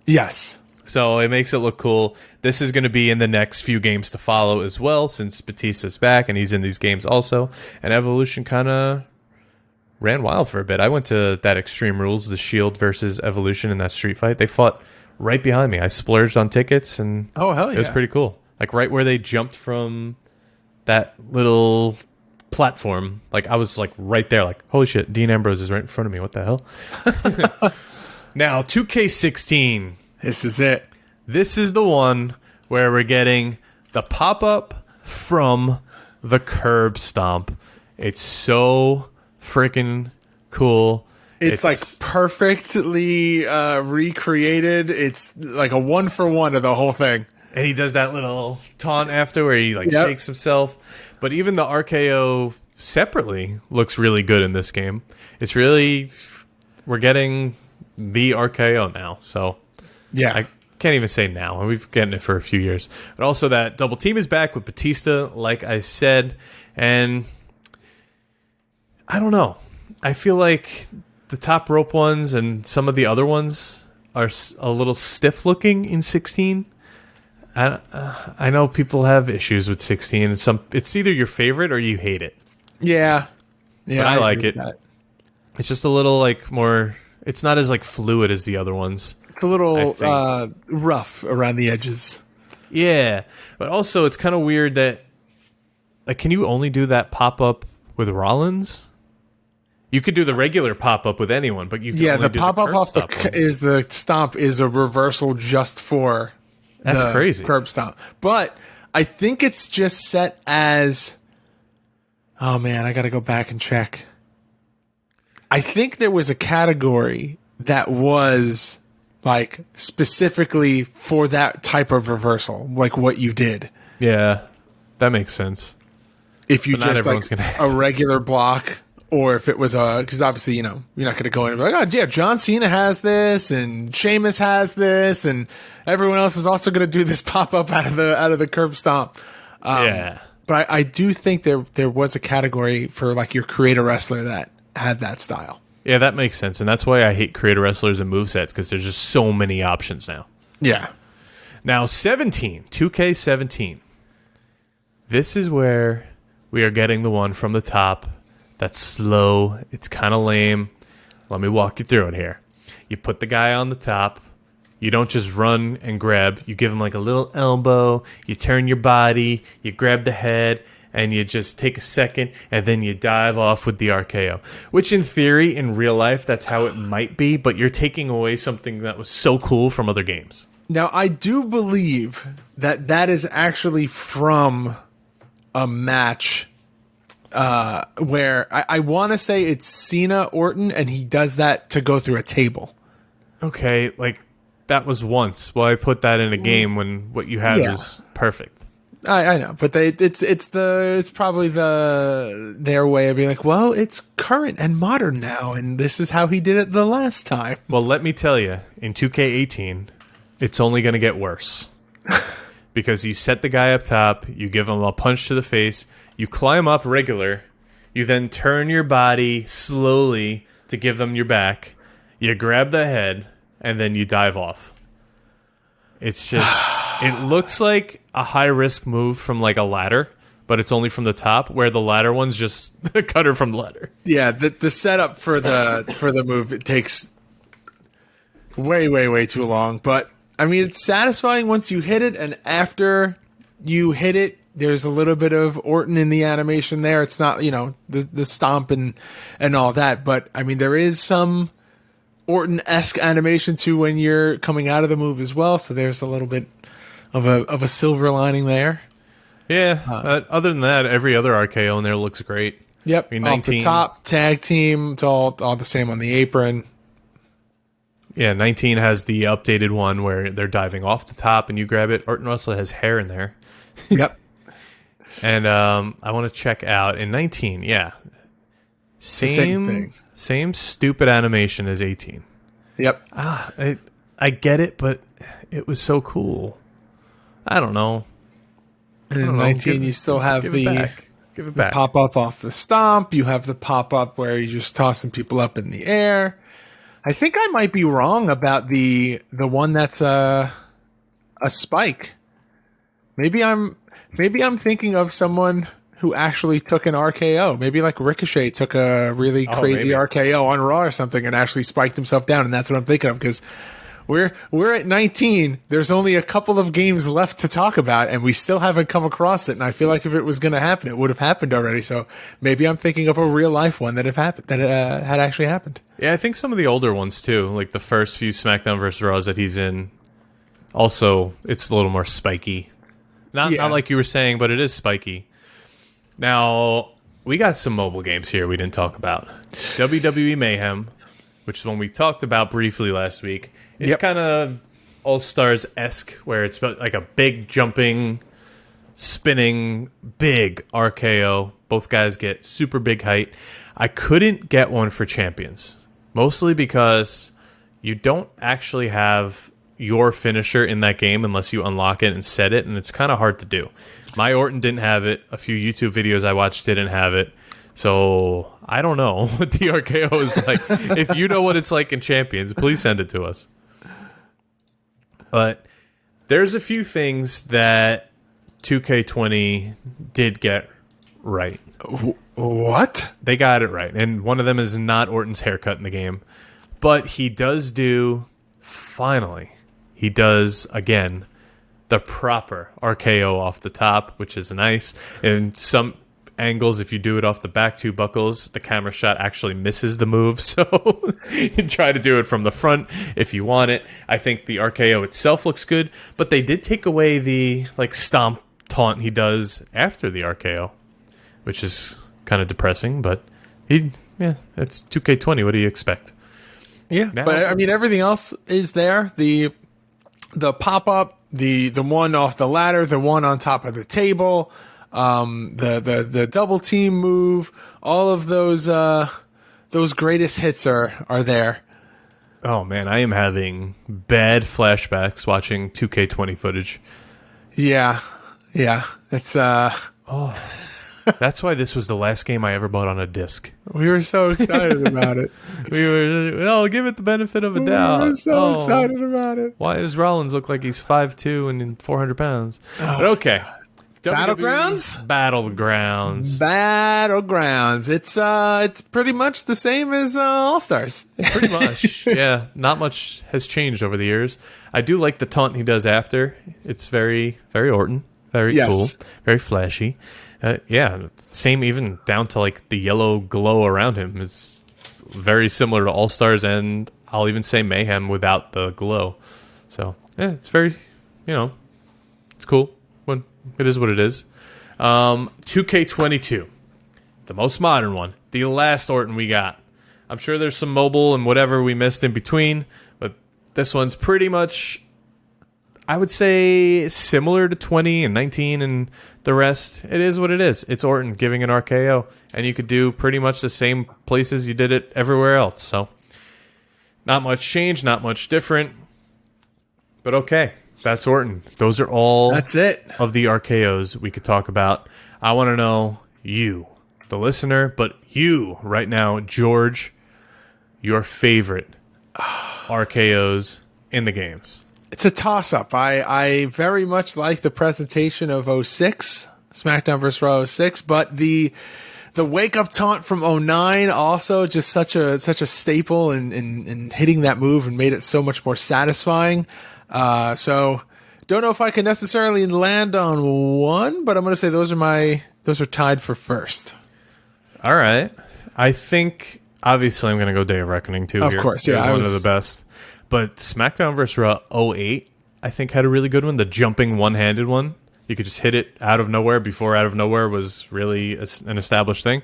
Yes. So it makes it look cool. This is going to be in the next few games to follow as well, since Batista's back and he's in these games also. And Evolution kind of ran wild for a bit. I went to that Extreme Rules, the Shield versus Evolution in that street fight. They fought right behind me. I splurged on tickets, and hell yeah, it was pretty cool. Like right where they jumped from that little platform. Like I was like right there. Like holy shit, Dean Ambrose is right in front of me. What the hell? Now 2K16. This is it. This is the one where we're getting the pop-up from the curb stomp. It's so freaking cool. It's like perfectly recreated. It's like a 1-for-1 of the whole thing. And he does that little taunt after where he shakes himself. But even the RKO separately looks really good in this game. It's really, we're getting the RKO now. So yeah, I can't even say now. We've been getting it for a few years. But also that double team is back with Batista, like I said. And I don't know. I feel like the top rope ones and some of the other ones are a little stiff looking in 16. I know people have issues with 16. It's either your favorite or you hate it. Yeah. But I like it. It's just a little like more. It's not as like fluid as the other ones. It's a little rough around the edges. Yeah, but also it's kind of weird that like, can you only do that pop up with Rollins? You could do the regular pop up with anyone, but you can only the pop up off the stomp is a reversal just for that's crazy curb stomp. But I think it's just set as. Oh man, I got to go back and check. I think there was a category that was like specifically for that type of reversal, like what you did. Yeah, that makes sense. If you just like a regular block, or if it was because obviously you're not going to go in and be like, oh yeah, John Cena has this and Sheamus has this and everyone else is also going to do this pop up out of the curb stomp. Yeah, but I do think there was a category for like your creator wrestler that had that style. Yeah, that makes sense, and that's why I hate creator wrestlers and movesets, because there's just so many options now. Yeah. Now 17, 2K17. This is where we are getting the one from the top. That's slow. It's kind of lame. Let me walk you through it here. You put the guy on the top. You don't just run and grab. You give him like a little elbow. You turn your body. You grab the head. And you just take a second. And then you dive off with the RKO. Which in theory, in real life, that's how it might be. But you're taking away something that was so cool from other games. Now, I do believe that is actually from a match where I want to say it's Cena Orton, and he does that to go through a table. Okay, like that was once. Well, I put that in a game when what you had was perfect. I know, but it's probably their way of being like, well, it's current and modern now, and this is how he did it the last time. Well, let me tell you, in 2K18, it's only going to get worse. because you set the guy up top, you give him a punch to the face, you climb up regular, you then turn your body slowly to give them your back, you grab the head, and then you dive off. It's just, it looks like a high-risk move from like a ladder, but it's only from the top, where the ladder one's just cut her from the ladder. Yeah, the setup for the move, it takes way too long. But, I mean, it's satisfying once you hit it, and after you hit it, there's a little bit of Orton in the animation there. It's not, the stomp and all that, but, I mean, there is some Orton-esque animation too when you're coming out of the move as well, so there's a little bit of a silver lining there. Yeah, other than that, every other RKO in there looks great. Yep, I mean, off the top, tag team, it's all the same on the apron. Yeah, 19 has the updated one where they're diving off the top and you grab it. Orton also has hair in there. Yep. And I want to check out in 19, yeah. Same thing. Same stupid animation as 18. Yep. I get it, but it was so cool. I don't know. And in 19, you still have Give it back. Pop up off the stomp. You have the pop up where you're just tossing people up in the air. I think I might be wrong about the one that's a spike. Maybe I'm thinking of someone who actually took an RKO. Maybe like Ricochet took a really crazy RKO on Raw or something and actually spiked himself down, and that's what I'm thinking of, because we're at 19. There's only a couple of games left to talk about, and we still haven't come across it. And I feel like if it was going to happen, it would have happened already. So maybe I'm thinking of a real life one that had actually happened. Yeah, I think some of the older ones too, like the first few SmackDown vs. Raws that he's in. Also, it's a little more spiky. Not like you were saying, but it is spiky. Now, we got some mobile games here we didn't talk about. WWE Mayhem, which is one we talked about briefly last week. It's kind of All-Stars-esque, where it's like a big jumping, spinning, big RKO. Both guys get super big height. I couldn't get one for Champions, mostly because you don't actually have your finisher in that game unless you unlock it and set it, and it's kind of hard to do. My Orton didn't have it. A few YouTube videos I watched didn't have it. So I don't know what the RKO is like. If you know what it's like in Champions, please send it to us. But there's a few things that 2K20 did get right. What? They got it right. And one of them is not Orton's haircut in the game. But he does finally, again, the proper RKO off the top, which is nice. In some angles, if you do it off the back two buckles, the camera shot actually misses the move. So you try to do it from the front if you want it. I think the RKO itself looks good, but they did take away the stomp taunt he does after the RKO, which is kind of depressing, but that's 2K20. What do you expect? Yeah, but I mean, everything else is there. The pop up, the one off the ladder, the one on top of the table, the double team move, all of those greatest hits are there. Oh man, I am having bad flashbacks watching 2K20 footage. Yeah, it's That's why this was the last game I ever bought on a disc. We were so excited about it. Give it the benefit of a doubt. We were so excited about it. Why does Rollins look like he's 5'2" and 400 pounds? But okay. Battlegrounds? Battlegrounds. It's pretty much the same as All-Stars. Pretty much. Yeah. Not much has changed over the years. I do like the taunt he does after. It's very, very Orton. Very cool. Very flashy. Same even down to the yellow glow around him. It's very similar to All-Stars, and I'll even say Mayhem without the glow. So, it's very, it's cool. It is what it is. 2K22, the most modern one, the last Orton we got. I'm sure there's some mobile and whatever we missed in between, but this one's pretty much, I would say, similar to 20 and 19 and the rest. It is what it is. It's Orton giving an RKO, and you could do pretty much the same places you did it everywhere else. So, not much change, not much different, but okay. That's Orton. Those are all That's it. of the RKOs we could talk about. I want to know you, the listener, but you right now, George, your favorite RKOs in the games. It's a toss-up. I very much like the presentation of 06, SmackDown vs. Raw 06, but the wake-up taunt from 09 also just such a staple in hitting that move and made it so much more satisfying. So don't know if I can necessarily land on one, but I'm going to say those are tied for first. All right. I think, obviously, I'm going to go Day of Reckoning, too. Of course, yeah. It was one of the best. But SmackDown vs. Raw 08, I think, had a really good one. The jumping one-handed one. You could just hit it out of nowhere before out of nowhere was really an established thing.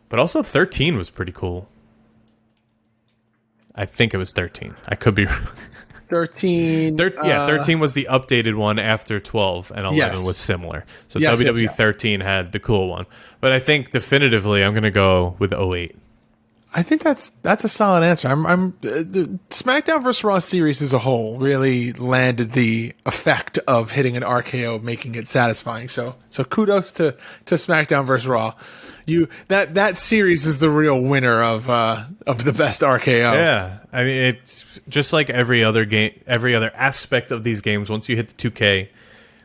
But also 13 was pretty cool. I think it was 13. I could be wrong. 13. 13 was the updated one after 12, and 11 was similar. So WWE 13 had the cool one. But I think definitively I'm going to go with 08. I think that's a solid answer. The SmackDown vs. Raw series as a whole really landed the effect of hitting an RKO, making it satisfying. So kudos to SmackDown vs. Raw. That series is the real winner of the best RKO. Yeah, I mean it's just like every other game, every other aspect of these games. Once you hit the 2K,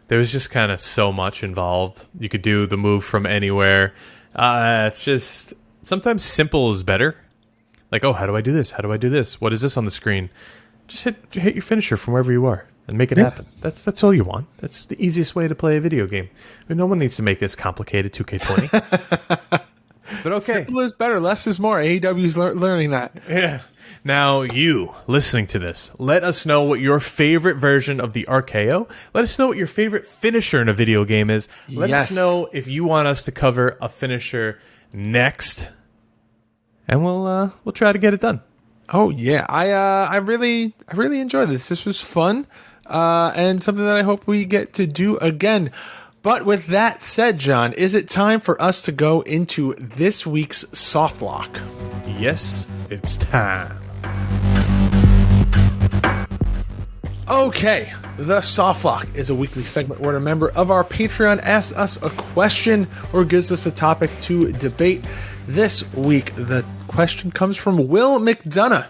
there was just kind of so much involved. You could do the move from anywhere. It's just. Sometimes simple is better. Like, oh, how do I do this? How do I do this? What is this on the screen? Just hit your finisher from wherever you are and make it happen. That's all you want. That's the easiest way to play a video game. I mean, no one needs to make this complicated 2K20. But okay. Simple is better. Less is more. AEW's learning that. Yeah. Now, you, listening to this, let us know what your favorite version of the RKO, let us know what your favorite finisher in a video game is. Let us know if you want us to cover a finisher next, and we'll try to get it done. Oh yeah, I really enjoyed this. This was fun, and something that I hope we get to do again. But with that said, John, is it time for us to go into this week's soft lock? Yes, it's time. Okay, the Soft Lock is a weekly segment where a member of our Patreon asks us a question or gives us a topic to debate. This week, the question comes from Will McDonough.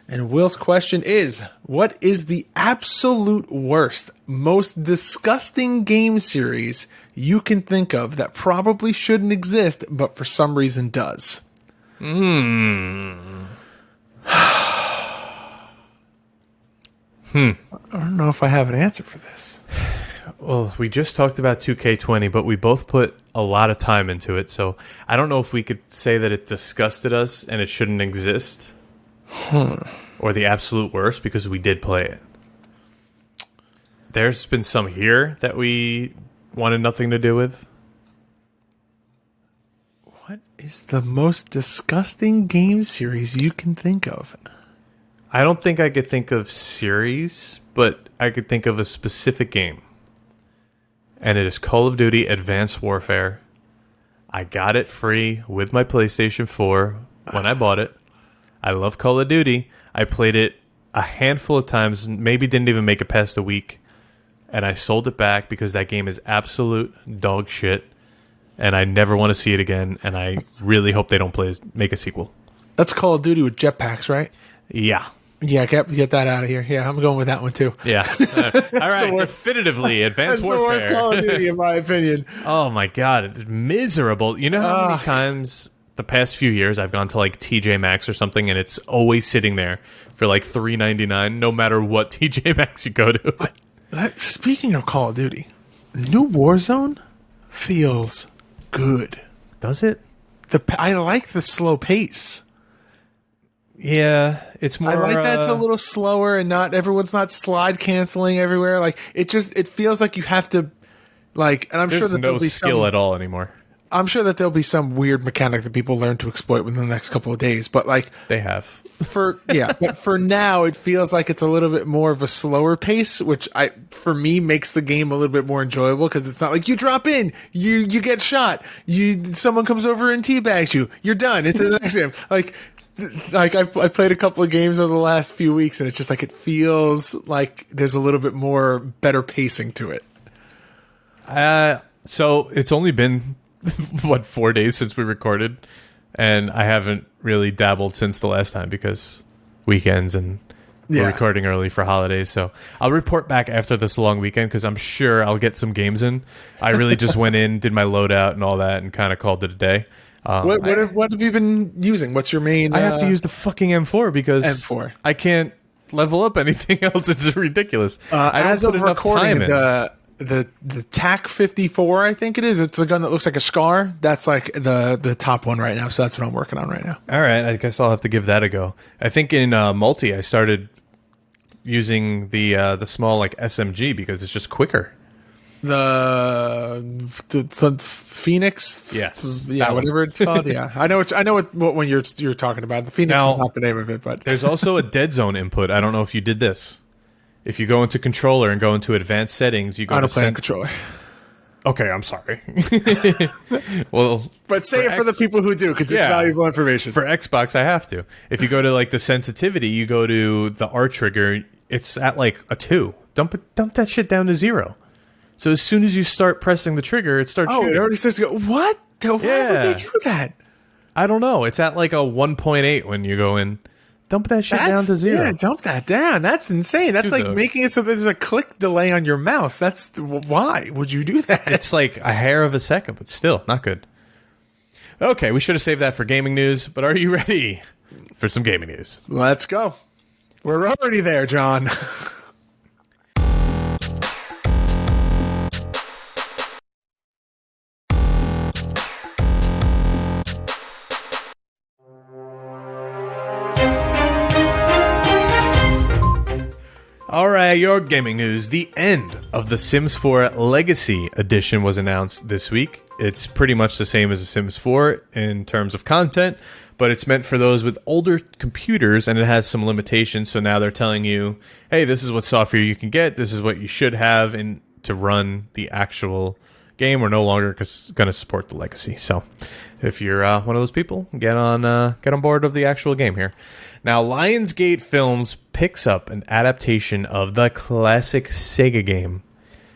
And Will's question is, what is the absolute worst, most disgusting game series you can think of that probably shouldn't exist, but for some reason does? I don't know if I have an answer for this. Well, we just talked about 2K20, but we both put a lot of time into it, so I don't know if we could say that it disgusted us and it shouldn't exist. Or the absolute worst, because we did play it. There's been some here that we wanted nothing to do with. What is the most disgusting game series you can think of? I don't think I could think of series, but I could think of a specific game. And it is Call of Duty Advanced Warfare. I got it free with my PlayStation 4 when I bought it. I love Call of Duty. I played it a handful of times, maybe didn't even make it past a week. And I sold it back because that game is absolute dog shit. And I never want to see it again. And I really hope they don't make a sequel. That's Call of Duty with jetpacks, right? Yeah. Yeah, get that out of here. Yeah, I'm going with that one too. Yeah. All right, definitively Advanced Warfare. That's the worst Call of Duty, in my opinion. Oh my god, it's miserable. You know how many times the past few years I've gone to like TJ Maxx or something, and it's always sitting there for like $3.99, no matter what TJ Maxx you go to. But speaking of Call of Duty, new Warzone feels good. Does it? I like the slow pace. Yeah, it's more. I like that it's a little slower and everyone's not slide canceling everywhere. Like it feels like you have to, like, and I'm sure that there'll be skill at all anymore. I'm sure that there'll be some weird mechanic that people learn to exploit within the next couple of days. But like they have but for now it feels like it's a little bit more of a slower pace, which for me makes the game a little bit more enjoyable because it's not like you drop in, you get shot, someone comes over and teabags you, you're done. It's the next game. Like. like I played a couple of games over the last few weeks, and it's just like it feels like there's a little bit more better pacing to it. So it's only been 4 days since we recorded, and I haven't really dabbled since the last time because weekends and we're recording early for holidays. So I'll report back after this long weekend because I'm sure I'll get some games in. I really just went in, did my loadout and all that, and kind of called it a day. What have you been using? What's your main? I have to use the fucking M4 because M4. I can't level up anything else. It's ridiculous. I don't As put of enough time recording, in. the TAC 54, I think it is. It's a gun that looks like a Scar. That's like the top one right now. So that's what I'm working on right now. All right, I guess I'll have to give that a go. I think in multi, I started using the small like SMG because it's just quicker. The Phoenix, yes, yeah, whatever it's called. Yeah, I know what when you're talking about. The Phoenix is not the name of it, but there's also a dead zone input. I don't know if you did this. If you go into controller and go into advanced settings, you go. I don't to play on controller. Okay, I'm sorry. Well, but say it for the people who do because it's valuable information. For Xbox, I have to. If you go to like the sensitivity, you go to the R trigger. It's at like a 2. Dump that shit down to 0. So as soon as you start pressing the trigger, it starts shooting. It already starts to go, what? Why would they do that? I don't know. It's at like a 1.8 when you go in. Dump that shit down to 0. Yeah, dump that down. That's insane. That's like making it so there's a click delay on your mouse. That's why would you do that? It's like a hair of a second, but still not good. Okay, we should have saved that for gaming news, but are you ready for some gaming news? Let's go. We're already there, John. All right, your gaming news. The end of The Sims 4 Legacy Edition was announced this week. It's pretty much the same as The Sims 4 in terms of content, but it's meant for those with older computers, and it has some limitations. So now they're telling you, hey, this is what software you can get. This is what you should have to run the actual game. We're no longer going to support the Legacy. So if you're one of those people, get on board of the actual game here. Now, Lionsgate Films picks up an adaptation of the classic Sega game,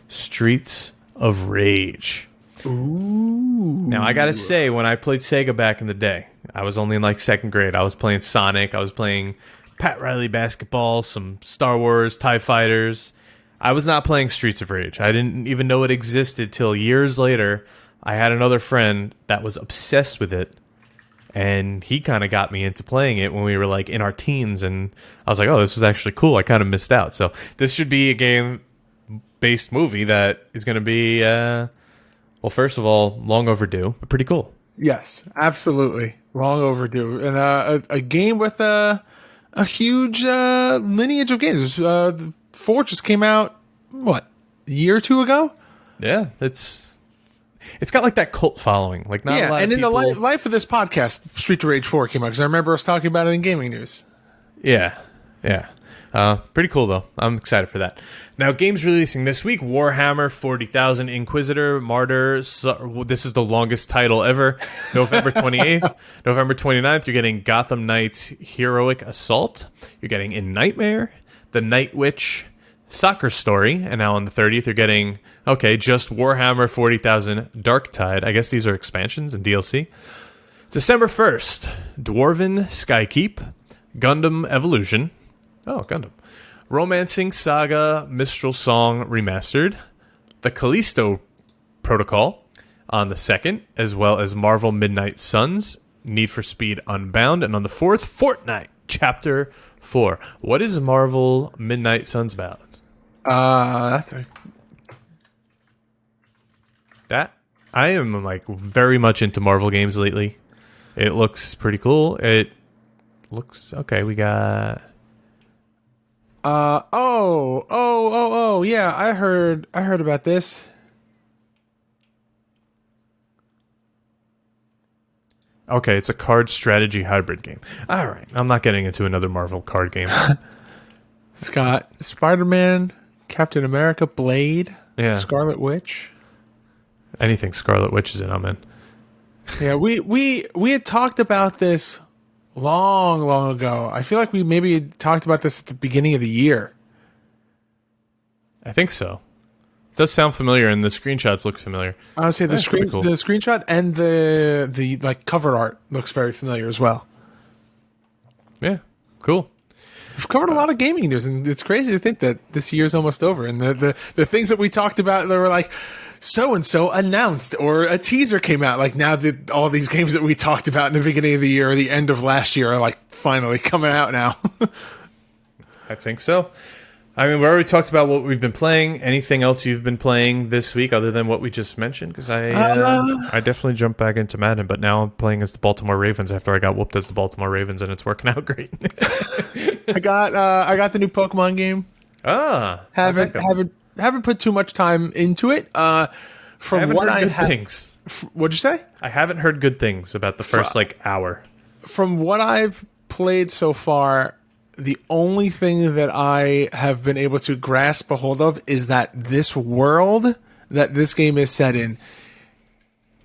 Streets of Rage. Ooh. Now, I gotta say, when I played Sega back in the day, I was only in like second grade. I was playing Sonic. I was playing Pat Riley basketball, some Star Wars, TIE Fighters. I was not playing Streets of Rage. I didn't even know it existed till years later. I had another friend that was obsessed with it, and he kind of got me into playing it when we were like in our teens, and I was like, oh, this was actually cool. I kind of missed out. So this should be a game-based movie that is going to be, well, first of all, long overdue, but pretty cool. Yes, absolutely. Long overdue. And a game with a huge lineage of games. 4 just came out, what, a year or two ago? Yeah, it's got like that cult following. Like not a lot and of people... in the life of this podcast, Street of Rage 4 came out because I remember us talking about it in gaming news. Yeah. Pretty cool though. I'm excited for that. Now, games releasing this week: Warhammer 40,000 Inquisitor Martyr. This is the longest title ever. November 28th, November 29th. You're getting Gotham Knights Heroic Assault. You're getting In Nightmare, The Night Witch Soccer Story, and now on the 30th you're getting just Warhammer 40,000 Darktide. I guess these are expansions and DLC. December 1st, Dwarven Skykeep, Gundam Evolution. Oh, Gundam. Romancing Saga Mistral Song Remastered, The Callisto Protocol on the 2nd, as well as Marvel Midnight Suns, Need for Speed Unbound, and on the 4th, Fortnite Chapter 4. What is Marvel Midnight Suns about? That I am like very much into Marvel games lately. It looks pretty cool. It looks okay. We got yeah, I heard about this. okay. It's a card strategy hybrid game. All right, I'm not getting into another Marvel card game. It's got Spider-Man, Captain America, Blade, Scarlet Witch. Anything Scarlet Witch is in, I'm in. Yeah, we had talked about this long ago. I feel like we maybe talked about this at the beginning of the year. I think so. It does sound familiar, and the screenshots look familiar. I would say the Cool. the screenshot and the like cover art looks very familiar as well. Yeah, cool. We've covered a lot of gaming news, and it's crazy to think that this year's almost over. And the things that we talked about, they were like, so-and-so announced, or a teaser came out. Like, now that all these games that we talked about in the beginning of the year or the end of last year are, like, finally coming out now. I think so. I mean, we already talked about what we've been playing. Anything else you've been playing this week other than what we just mentioned? Because I definitely jumped back into Madden, but now I'm playing as the Baltimore Ravens after I got whooped as the Baltimore Ravens, and it's working out great. I got the new Pokemon game. Haven't put too much time into it. From what I heard, things. What'd you say? I haven't heard good things about the first hour. From what I've played so far, the only thing that I have been able to grasp a hold of is that this world that this game is set in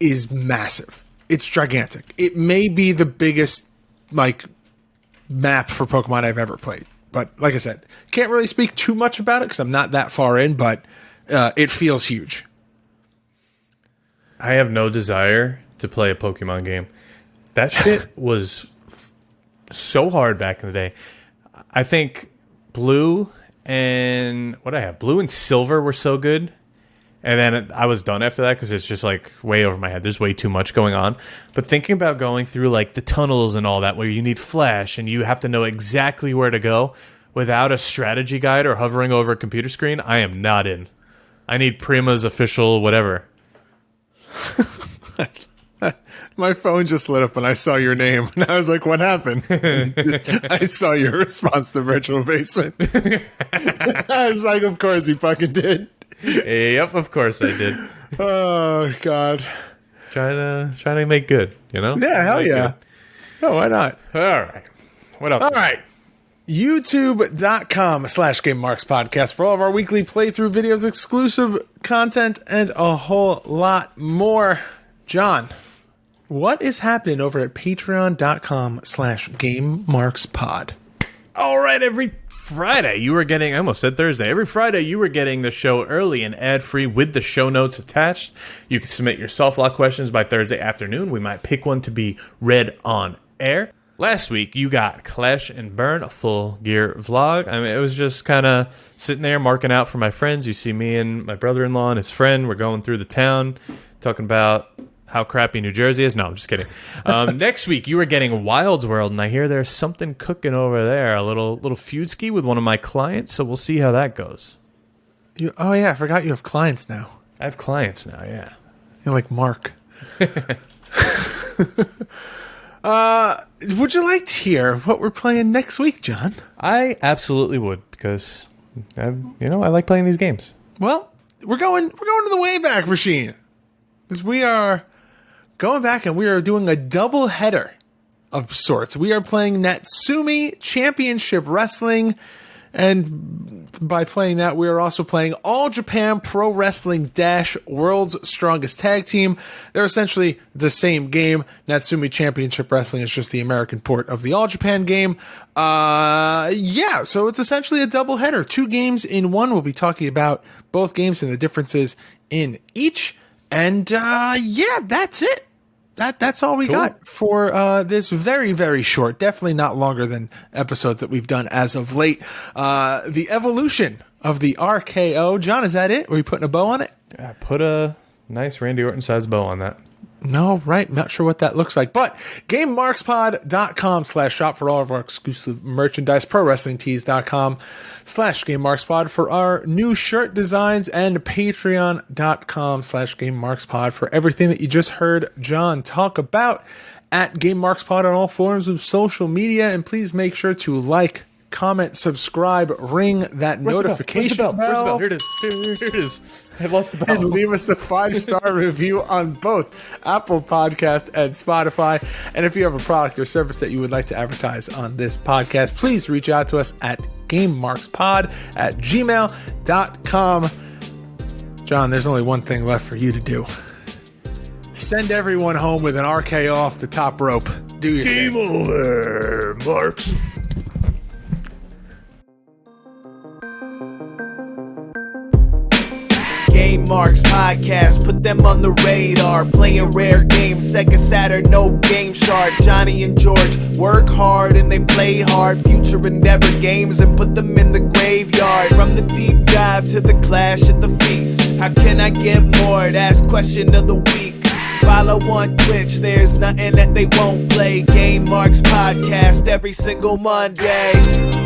is massive. It's gigantic. It may be the biggest map for Pokemon I've ever played. But like I said, can't really speak too much about it because I'm not that far in, but it feels huge. I have no desire to play a Pokemon game. That shit was so hard back in the day. I think Blue and Silver were so good. And then I was done after that because it's just way over my head. There's way too much going on. But thinking about going through the tunnels and all that where you need flash and you have to know exactly where to go without a strategy guide or hovering over a computer screen, I am not in. I need Prima's official whatever. My phone just lit up when I saw your name. And I was like, what happened? I saw your response to Virtual Basement. I was like, of course he fucking did. Yep, of course I did. Oh, God. Trying to make good, you know? Yeah, hell yeah. Good. No, why not? All right. What else? All right. YouTube.com/GameMarksPodcast for all of our weekly playthrough videos, exclusive content, and a whole lot more. John, what is happening over at Patreon.com/GameMarksPod? All right, every Friday you were getting, I almost said Thursday, every Friday you were getting the show early and ad-free with the show notes attached. You can submit your soft lock questions by Thursday afternoon. We might pick one to be read on air. Last week you got Clash and Burn, a full gear vlog. I mean, it was just kind of sitting there marking out for my friends. You see me and my brother-in-law and his friend. We're going through the town talking about how crappy New Jersey is. No, I'm just kidding. Next week, you were getting Wild's World, and I hear there's something cooking over there. A little feud ski with one of my clients, so we'll see how that goes. Oh, yeah, I forgot you have clients now. I have clients now, yeah. You're like Mark. Would you like to hear what we're playing next week, John? I absolutely would, because, I like playing these games. Well, we're going to the Wayback Machine. Because we are going back and we are doing a double header of sorts. We are playing Natsumi Championship Wrestling, and by playing that, we are also playing All Japan Pro Wrestling - World's Strongest Tag Team. They're essentially the same game. Natsumi Championship Wrestling is just the American port of the All Japan game. So it's essentially a double header. 2 games in one. We'll be talking about both games and the differences in each. And that's it. That's all we got for this very, very short, definitely not longer than episodes that we've done as of late. The Evolution of the RKO. John, is that it? Are we putting a bow on it? I put a nice Randy Orton-sized bow on that. No, right. Not sure what that looks like. But GameMarksPod.com/shop for all of our exclusive merchandise. ProWrestlingTees.com/GameMarksPod for our new shirt designs. And Patreon.com/GameMarksPod for everything that you just heard John talk about. At GameMarksPod on all forms of social media. And please make sure to like, comment, subscribe, ring that notification bell. Where's the bell? Here it is. Here it is. I lost the bell. And leave us a 5-star review on both Apple Podcast and Spotify. And if you have a product or service that you would like to advertise on this podcast, please reach out to us at GameMarksPod@gmail.com. John, there's only one thing left for you to do. Send everyone home with an RKO off the top rope. Do your Game thing. over, Marks. Game Marks Podcast, put them on the radar. Playing rare games, Sega Saturn, no game shard. Johnny and George work hard and they play hard. Future endeavor games and put them in the graveyard. From the deep dive to the clash at the feast. How can I get more? That's question of the week. Follow on Twitch, there's nothing that they won't play. Game Marks Podcast every single Monday.